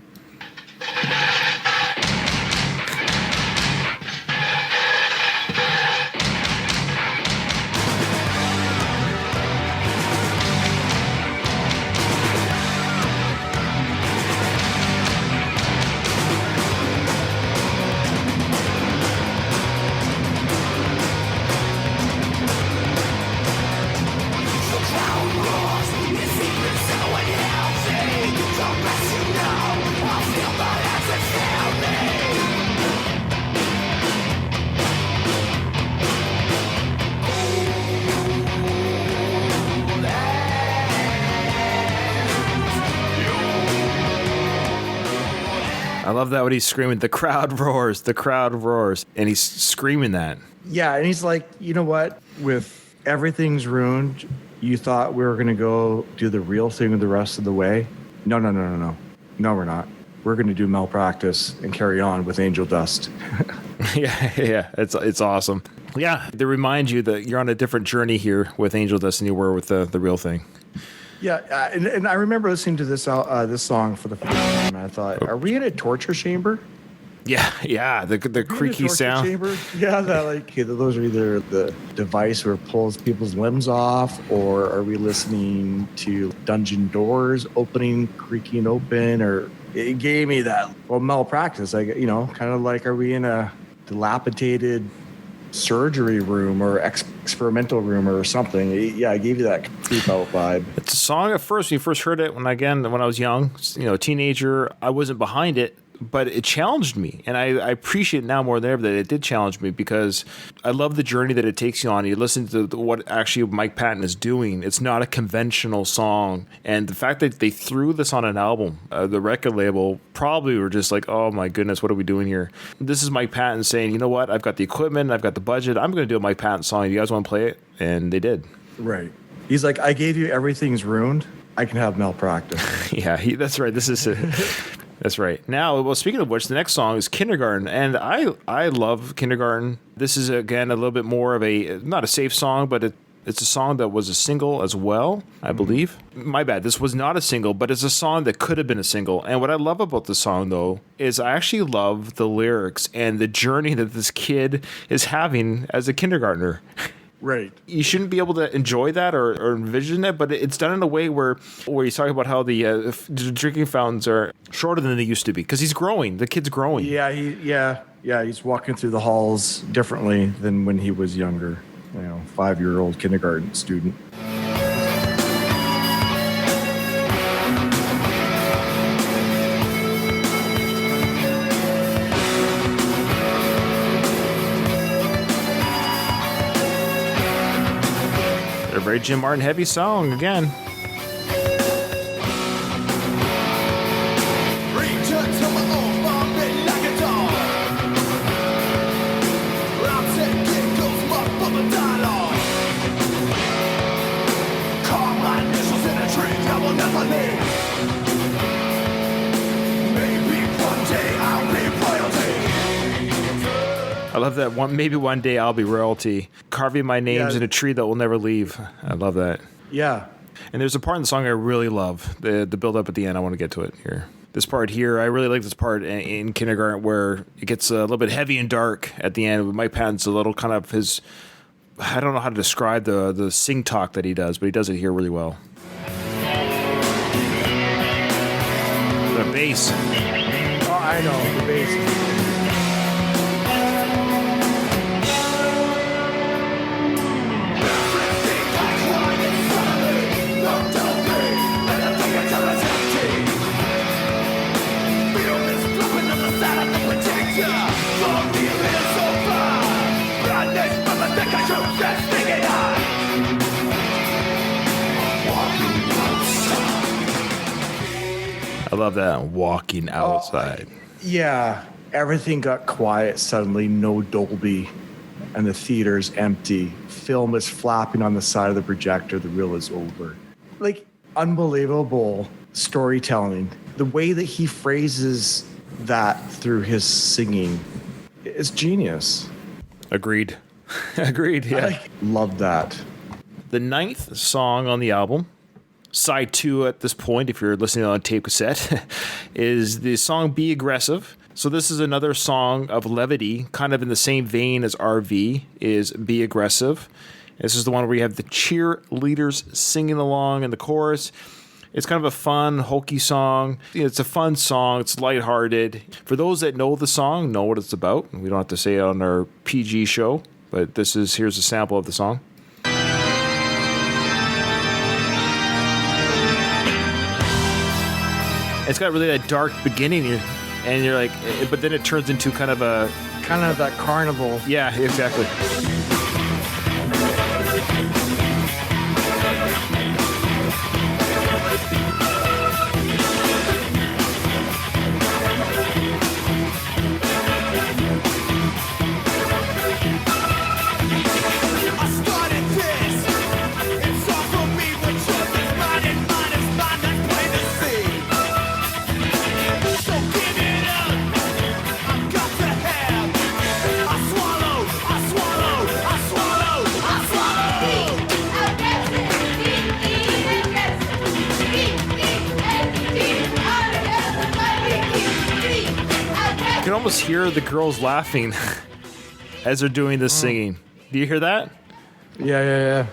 I love that when he's screaming, the crowd roars, and he's screaming that. Yeah, and he's like, you know what? With everything's ruined, you thought we were going to go do the real thing the rest of the way? No. No, we're not. We're going to do Malpractice and carry on with Angel Dust. Yeah, it's awesome. Yeah, they remind you that you're on a different journey here with Angel Dust than you were with the real thing. Yeah, and I remember listening to this song for the first time, and I thought, are we in a torture chamber? Yeah, the creaky sound. Chamber? Yeah, those are either the device where it pulls people's limbs off, or are we listening to dungeon doors opening, creaking open, or it gave me that Malpractice. Kind of like, are we in a dilapidated surgery room or experimental room or something? Yeah, I gave you that creep out vibe. It's a song at first, when you first heard it, when I was young, teenager, I wasn't behind it, but it challenged me. And I appreciate now more than ever that it did challenge me, because I love the journey that it takes you on. You listen to what actually Mike Patton is doing. It's not a conventional song. And the fact that they threw this on an album, the record label probably were just like, oh my goodness, what are we doing here? This is Mike Patton saying, you know what? I've got the equipment, I've got the budget. I'm going to do a Mike Patton song. You guys want to play it? And they did. Right. He's like, I gave you Everything's Ruined. I can have malpractice. Yeah, that's right. That's right. Now, well, speaking of which, the next song is Kindergarten, and I love Kindergarten. This is, again, a little bit more of not a safe song, but it's a song that was a single as well, I believe. My bad. This was not a single, but it's a song that could have been a single. And what I love about the song, though, is I actually love the lyrics and the journey that this kid is having as a kindergartner. Right. You shouldn't be able to enjoy that or envision it, but it's done in a way where he's talking about how the drinking fountains are shorter than they used to be because he's growing. The kid's growing. Yeah, he's walking through the halls differently than when he was younger. 5-year-old kindergarten student. A very Jim Martin heavy song again. I love that one. Maybe one day I'll be royalty, carving my names in a tree that will never leave. I love that. Yeah. And there's a part in the song I really love. The build up at the end. I want to get to it here. This part here, I really like this part in Kindergarten where it gets a little bit heavy and dark at the end. Mike Patton's a little kind of his. I don't know how to describe the sing talk that he does, but he does it here really well. The bass. Oh, I know the bass. I love that, walking outside. Yeah, everything got quiet suddenly, no Dolby, and the theater's empty. Film is flapping on the side of the projector, the reel is over. Like, unbelievable storytelling. The way that he phrases that through his singing is genius. Agreed. Agreed, yeah. I love that. The 9th song on the album, side 2 at this point, if you're listening on a tape cassette, is the song Be Aggressive. So this is another song of levity, kind of in the same vein as RV, is Be Aggressive. This is the one where you have the cheerleaders singing along in the chorus. It's kind of a fun, hokey song. It's a fun song. It's lighthearted. For those that know the song, know what it's about. We don't have to say it on our PG show, but here's a sample of the song. It's got really that dark beginning, and you're like, but then it turns into kind of that carnival. Yeah, exactly. You can almost hear the girls laughing as they're doing this singing. Do you hear that? Yeah.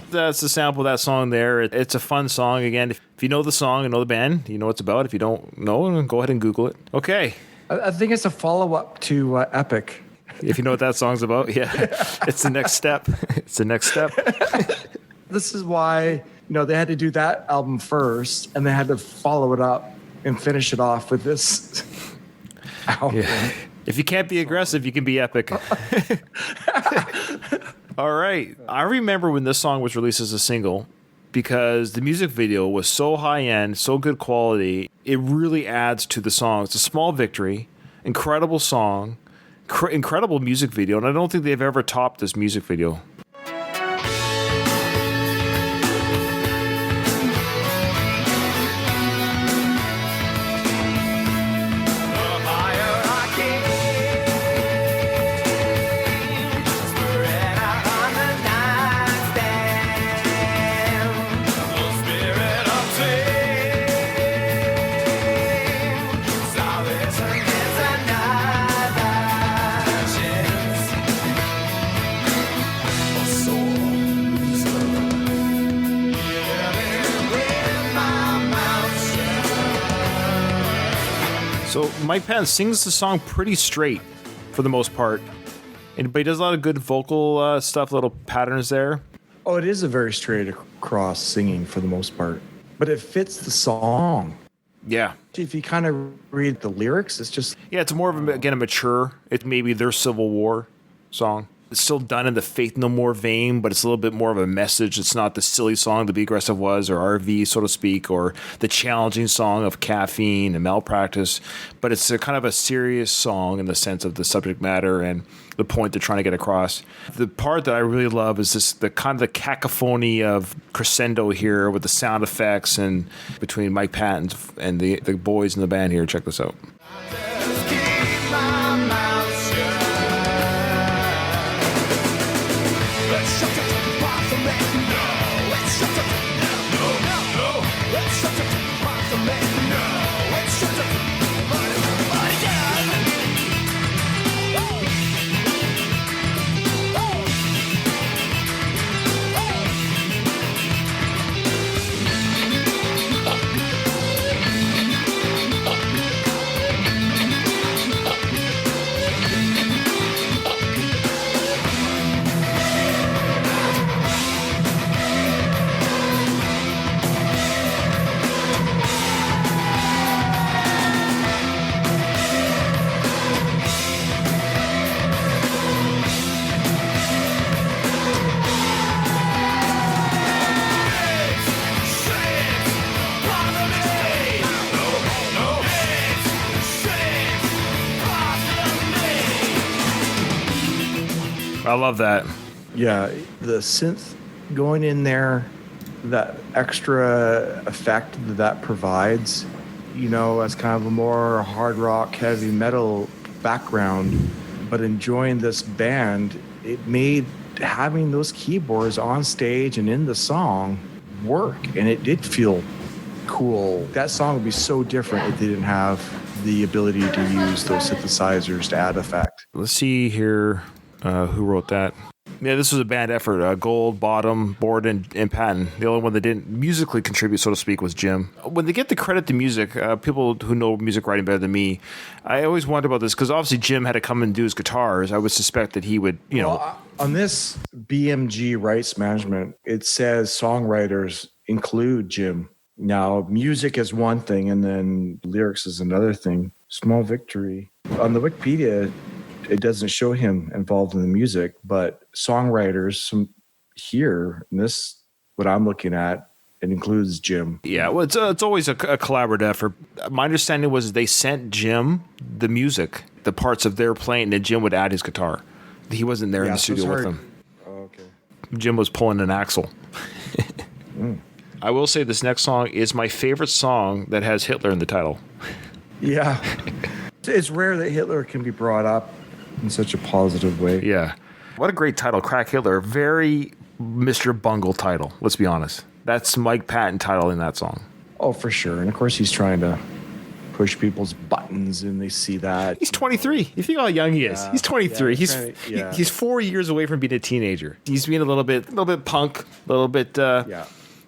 That's the sample of that song there. It's a fun song. Again, if you know the song and know the band, you know what it's about. If you don't know, go ahead and Google it. Okay. I think it's a follow-up to Epic. If you know what that song's about, yeah. It's the next step. It's the next step. This is why, they had to do that album first, and they had to follow it up and finish it off with this album. Yeah. If you can't be aggressive, you can be epic. All right. I remember when this song was released as a single because the music video was so high-end, so good quality. It really adds to the song. It's a small victory, incredible song, incredible music video, and I don't think they've ever topped this music video. Mike Patton sings the song pretty straight for the most part, but he does a lot of good vocal stuff, little patterns there. Oh, it is a very straight across singing for the most part, but it fits the song. Yeah. If you kind of read the lyrics, it's just... Yeah, it's more of, a mature, it's maybe their Civil War song. It's still done in the Faith No More vein, but it's a little bit more of a message. It's not the silly song the Be Aggressive was, or RV, so to speak, or the challenging song of caffeine and malpractice. But it's a kind of a serious song in the sense of the subject matter and the point they're trying to get across. The part that I really love is the kind of the cacophony of crescendo here with the sound effects and between Mike Patton and the boys in the band here. Check this out. I love that. Yeah, the synth going in there, that extra effect that provides, as kind of a more hard rock, heavy metal background, but enjoying this band, it made having those keyboards on stage and in the song work, and it did feel cool. That song would be so different if they didn't have the ability to use those synthesizers to add effect. Let's see here. Who wrote that? Yeah, this was a band effort. Gold, Bottom, Board, and Patton. The only one that didn't musically contribute, so to speak, was Jim. When they get the credit to music, people who know music writing better than me, I always wonder about this because obviously Jim had to come and do his guitars. I would suspect that he would, On this BMG rights management, it says songwriters include Jim. Now, music is one thing, and then lyrics is another thing. Small victory. On the Wikipedia, it doesn't show him involved in the music, but songwriters here, in this, what I'm looking at, it includes Jim. Yeah, well, it's always a collaborative effort. My understanding was they sent Jim the music, the parts of their playing, and then Jim would add his guitar. He wasn't there in the studio with them. Oh, okay. Jim was pulling an axle. I will say this next song is my favorite song that has Hitler in the title. Yeah. It's rare that Hitler can be brought up in such a positive way. Yeah. What a great title, Crack Hitler. Very Mr. Bungle title, let's be honest. That's Mike Patton title in that song. Oh, for sure. And of course he's trying to push people's buttons and they see that. He's 23. You think how young he is. He's 23. Yeah, he's 4 years away from being a teenager. He's being a little bit punk, a little bit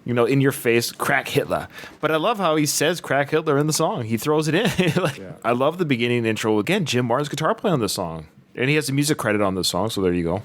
in your face, Crack Hitler. But I love how he says Crack Hitler in the song. He throws it in. I love the beginning intro. Again, Jim Martin's guitar play on this song. And he has the music credit on this song, so there you go.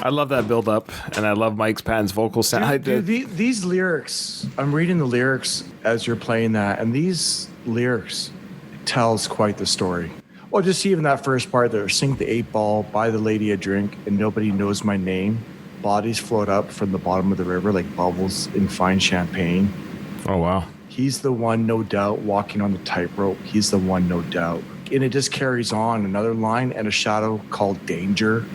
I love that build up, and I love Mike Patton's vocal sound. These lyrics, I'm reading the lyrics as you're playing that, and these lyrics tells quite the story. Well, just even that first part there, sink the 8-ball, buy the lady a drink, and nobody knows my name. Bodies float up from the bottom of the river like bubbles in fine champagne. Oh, wow. He's the one, no doubt, walking on the tightrope. He's the one, no doubt. And it just carries on. Another line, and a shadow called danger,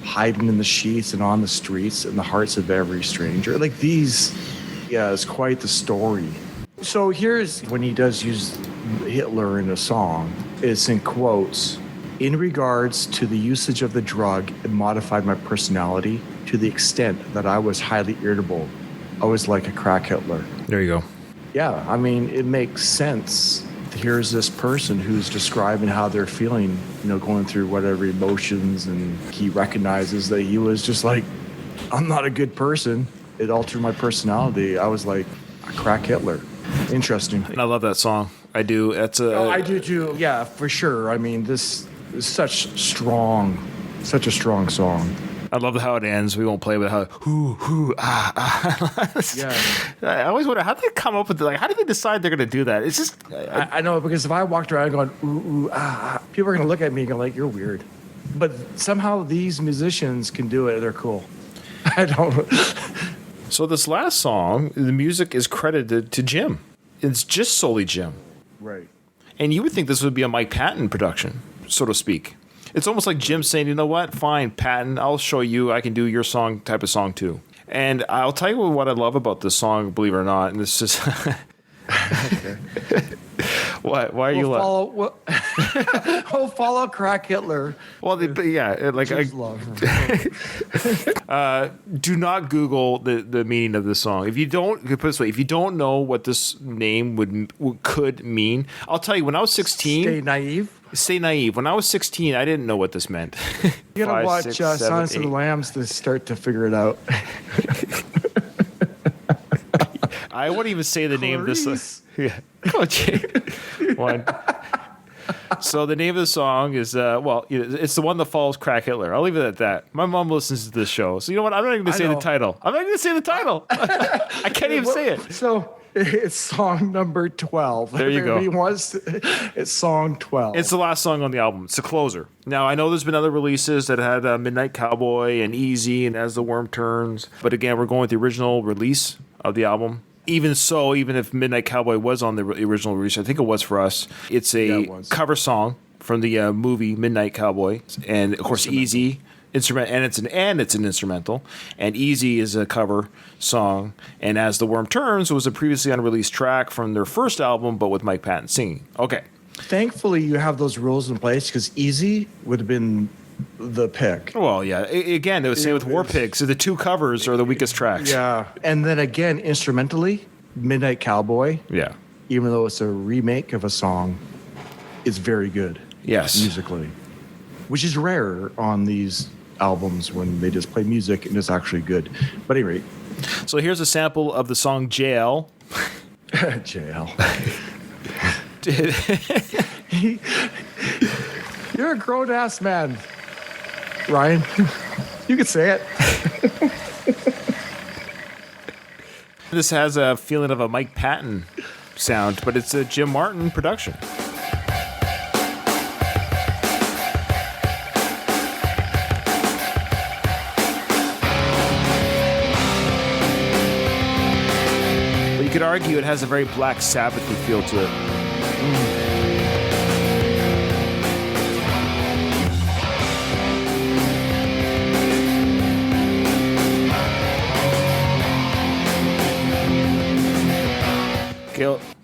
hiding in the sheets and on the streets in the hearts of every stranger. Like these, yeah, it's quite the story. So here's when he does use Hitler in a song. It's in quotes. In regards to the usage of the drug, it modified my personality to the extent that I was highly irritable. I was like a crack Hitler. There you go. Yeah, I mean, it makes sense. Here's this person who's describing how they're feeling, going through whatever emotions, and he recognizes that he was just like, I'm not a good person. It altered my personality. I was like a crack Hitler. Interesting. And I love that song. I do. I do too. Yeah, for sure. I mean, this is such a strong song. I love how it ends. We won't play with how Yeah. I always wonder how did they come up with how did they decide they're going to do that? It's just I know, because if I walked around going ooh, people are going to look at me and go like, you're weird. But somehow these musicians can do it. They're cool. I don't. So this last song, the music is credited to Jim. It's just solely Jim. Right. And you would think this would be a Mike Patton production, so to speak. It's almost like Jim saying, you know what, fine, Patton, I'll show you I can do your song type of song too. And I'll tell you what I love about this song, believe it or not, and this is... Why are you laughing? We'll follow crack Hitler. Well, do not Google the meaning of this song. If you don't, put it this way, if you don't know what this name could mean, I'll tell you. When I was 16, Stay naive. When I was 16, I didn't know what this meant. You gotta watch Silence of the Lambs to start to figure it out. I won't even say the name of this. Yeah. One. So the name of the song is it's the one that follows Crack Hitler. I'll leave it at that. My mom listens to this show, so you know what? I'm not even going to say the title. I can't even say it. So it's song number 12. There you go. It's song 12. It's the last song on the album. It's a closer. Now, I know there's been other releases that had Midnight Cowboy and Easy and As the Worm Turns. But again, we're going with the original release of the album. Even so, even if Midnight Cowboy was on the original release, I think it was for us, it's a cover song from the movie Midnight Cowboy. And, of course, Easy. It's an instrumental, and Easy is a cover song, and As the Worm Turns was a previously unreleased track from their first album, but with Mike Patton singing. Okay. Thankfully, you have those rules in place, because Easy would have been the pick. Well, yeah. Again, they would say with War Pigs, so the two covers are the weakest tracks. Yeah, and then again, instrumentally, Midnight Cowboy. Yeah. Even though it's a remake of a song, it's very good. Yes. Musically, which is rare on these albums when they just play music and it's actually good. But anyway, so here's a sample of the song Jail. Jail. You're a grown-ass man, Ryan. You can say it. This has a feeling of a Mike Patton sound, but it's a Jim Martin production. But you could argue it has a very Black Sabbath-y feel to it.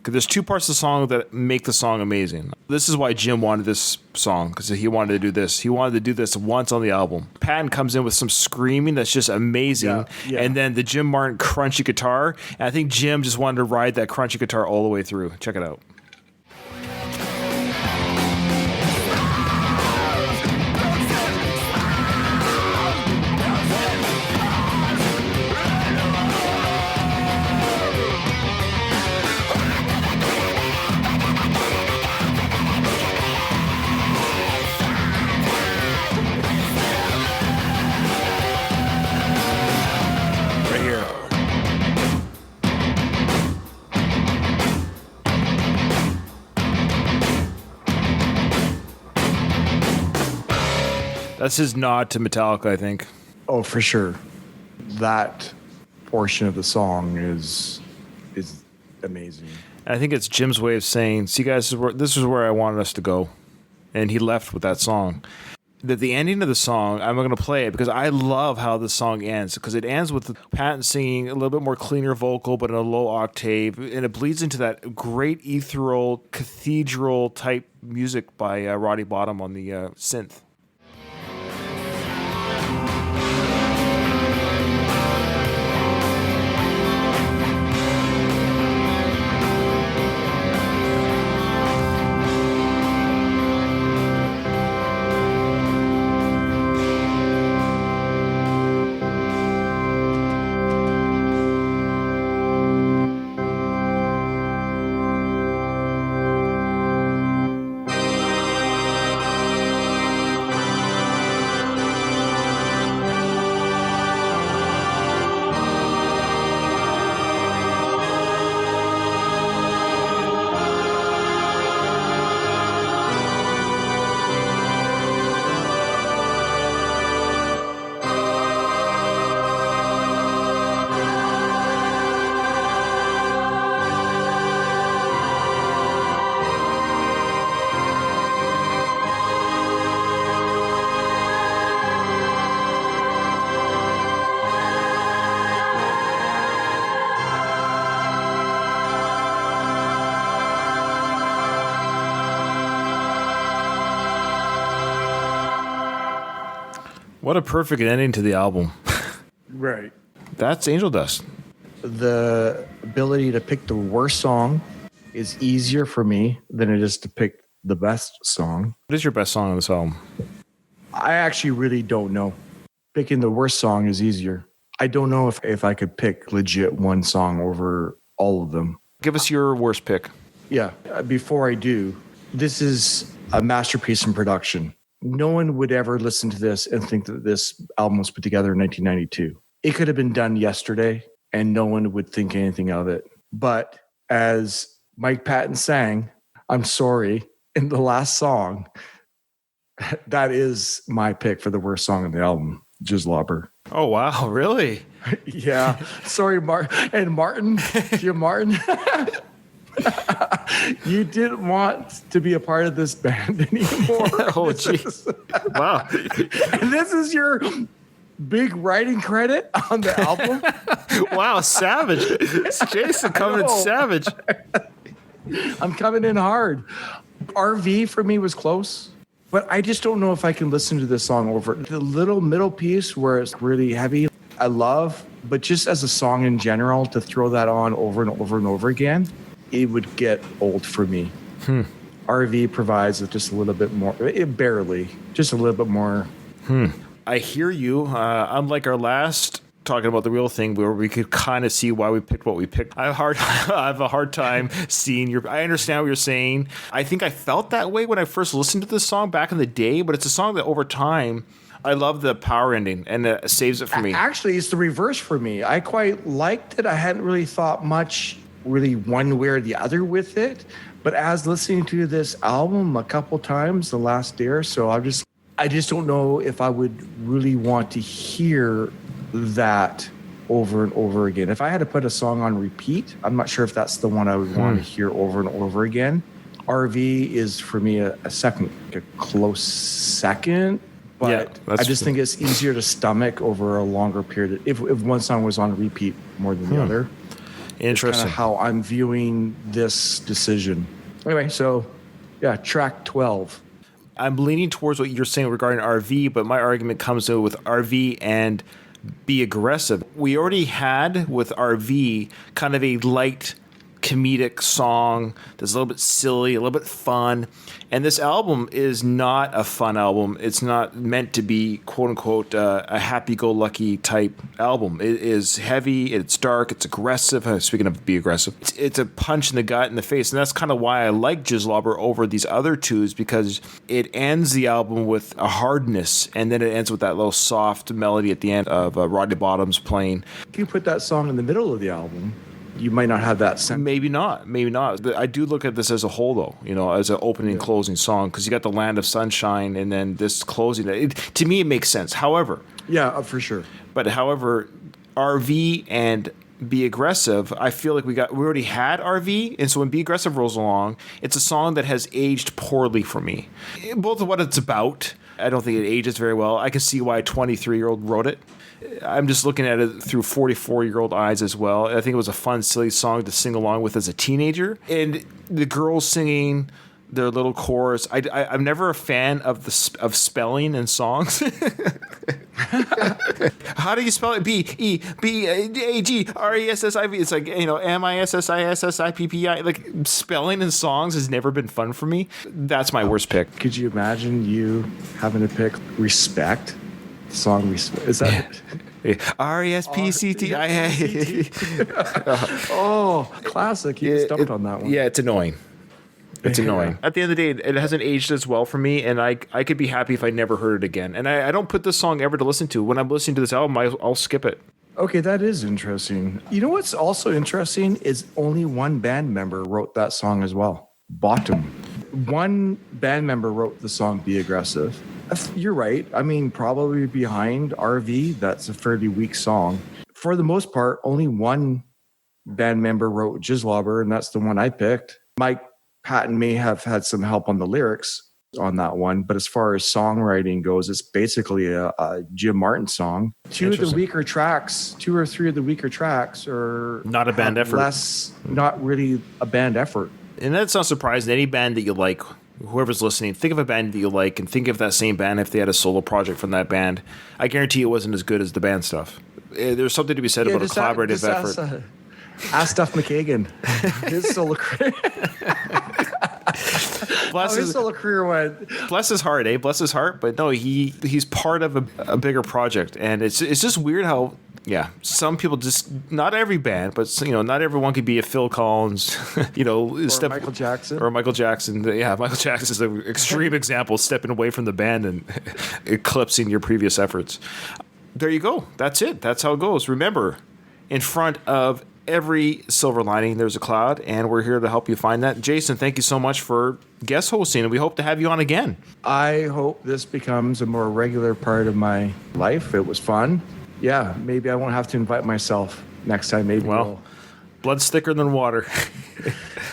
There's two parts of the song that make the song amazing. This is why Jim wanted this song, because he wanted to do this. He wanted to do this once on the album. Patton comes in with some screaming that's just amazing, and then the Jim Martin crunchy guitar. And I think Jim just wanted to ride that crunchy guitar all the way through. Check it out. That's his nod to Metallica, I think. Oh, for sure. That portion of the song is amazing. And I think it's Jim's way of saying, see, guys, this is where I wanted us to go. And he left with that song. The ending of the song, I'm going to play it because I love how the song ends, because it ends with Patton singing a little bit more cleaner vocal, but in a low octave, and it bleeds into that great ethereal cathedral type music by Roddy Bottum on the synth. What a perfect ending to the album. Right. That's Angel Dust. The ability to pick the worst song is easier for me than it is to pick the best song. What is your best song on this album? I actually really don't know. Picking the worst song is easier. I don't know if I could pick legit one song over all of them. Give us your worst pick. Yeah. Before I do, this is a masterpiece in production. No one would ever listen to this and think that this album was put together in 1992. It could have been done yesterday and no one would think anything of it. But as Mike Patton sang, I'm sorry, in the last song, that is my pick for the worst song on the album, Jizzlobber. Oh, wow. Really? Yeah. Sorry, Martin. Martin, Jim Martin. You didn't want to be a part of this band anymore. Oh, jeez. Wow. And this is your big writing credit on the album? Wow, savage. It's Jason coming in savage. I'm coming in hard. RV for me was close, but I just don't know if I can listen to this song over. The little middle piece where it's really heavy, I love, but just as a song in general, to throw that on over and over and over again, it would get old for me. RV provides just a little bit more, barely, just a little bit more. I hear you. Unlike our last talking about the real thing, where we could kind of see why we picked what we picked, I have a hard time seeing I understand what you're saying. I think I felt that way when I first listened to this song back in the day, but it's a song that over time, I love the power ending, and it saves it for me. Actually, it's the reverse for me. I quite liked it. I hadn't really thought much really one way or the other with it, but as listening to this album a couple times the last day or so, I just don't know if I would really want to hear that over and over again. If I had to put a song on repeat, I'm not sure if that's the one I would want to hear over and over again. RV is for me a close second, but yeah, I just think it's easier to stomach over a longer period. If one song was on repeat more than the other. Interesting. Kind of how I'm viewing this decision. Anyway, so yeah, track 12. I'm leaning towards what you're saying regarding RV, but my argument comes in with RV and Be Aggressive. We already had with RV kind of a light comedic song that's a little bit silly, a little bit fun. And this album is not a fun album. It's not meant to be, quote unquote, a happy-go-lucky type album. It is heavy, it's dark, it's aggressive. Speaking of Be Aggressive, it's a punch in the gut, in the face. And that's kind of why I like Jizzlobber over these other twos, because it ends the album with a hardness, and then it ends with that little soft melody at the end of Roddy Bottum's playing. If you put that song in the middle of the album, you might not have that sense. Maybe not. I do look at this as a whole, though. As an opening and closing song, because you got the Land of Sunshine, and then this closing. To me, it makes sense. However, for sure. But however, RV and Be Aggressive, I feel like we already had RV, and so when Be Aggressive rolls along, it's a song that has aged poorly for me. Both of what it's about, I don't think it ages very well. I can see why a 23-year-old wrote it. I'm just looking at it through 44-year-old eyes as well. I think it was a fun, silly song to sing along with as a teenager. And the girls singing their little chorus. I'm never a fan of spelling in songs. How do you spell it? BEBAGRESSIV. It's like, MISSISSIPPI. Like, spelling in songs has never been fun for me. That's my worst pick. Could you imagine you having to pick Respect? The song Respect. Is that RESPCT? Oh, classic. You stumped on that one. Yeah, it's annoying. It's annoying. At the end of the day, it hasn't aged as well for me, and I could be happy if I never heard it again. And I don't put this song ever to listen to. When I'm listening to this album, I'll skip it. Okay, that is interesting. You know what's also interesting is only one band member wrote that song as well. Bottom. One band member wrote the song Be Aggressive. You're right. I mean, probably behind RV, that's a fairly weak song. For the most part, only one band member wrote Jizzlobber, and that's the one I picked. Mike Patton may have had some help on the lyrics on that one, but as far as songwriting goes, it's basically a Jim Martin song. Two or three of the weaker tracks are not a band effort. Not really a band effort. And that's not surprising. Any band that you like, whoever's listening, think of a band that you like and think of that same band if they had a solo project from that band. I guarantee it wasn't as good as the band stuff. There's something to be said about a collaborative effort. Ask Duff McKagan. His solo career. His solo career went. Bless his heart, eh? Bless his heart. But no, he's part of a bigger project, and it's just weird how some people just, not every band, but not everyone could be a Phil Collins, or Michael Jackson. Or Michael Jackson. Yeah, Michael Jackson is an extreme example, stepping away from the band and eclipsing your previous efforts. There you go. That's it. That's how it goes. Remember, in front of every silver lining, there's a cloud, and we're here to help you find that. Jason, thank you so much for guest hosting, and we hope to have you on again. I hope this becomes a more regular part of my life. It was fun. Yeah, maybe I won't have to invite myself next time. Maybe blood's thicker than water.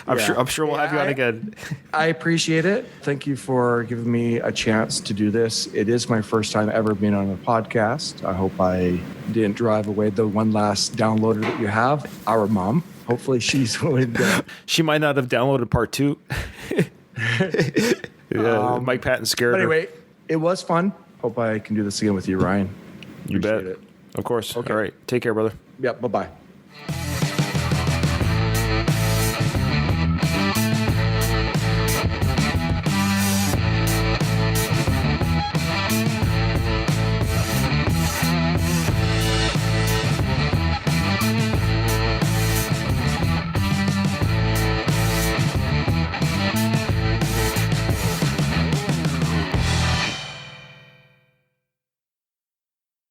I'm sure we'll have you on again. I appreciate it. Thank you for giving me a chance to do this. It is my first time ever being on a podcast. I hope I didn't drive away the one last downloader that you have, our mom. Hopefully she's willing to. She might not have downloaded part 2. Mike Patton scared her. Anyway, it was fun. Hope I can do this again with you, Ryan. You bet. It. Of course. Okay. All right. Take care, brother. Yep. Bye-bye.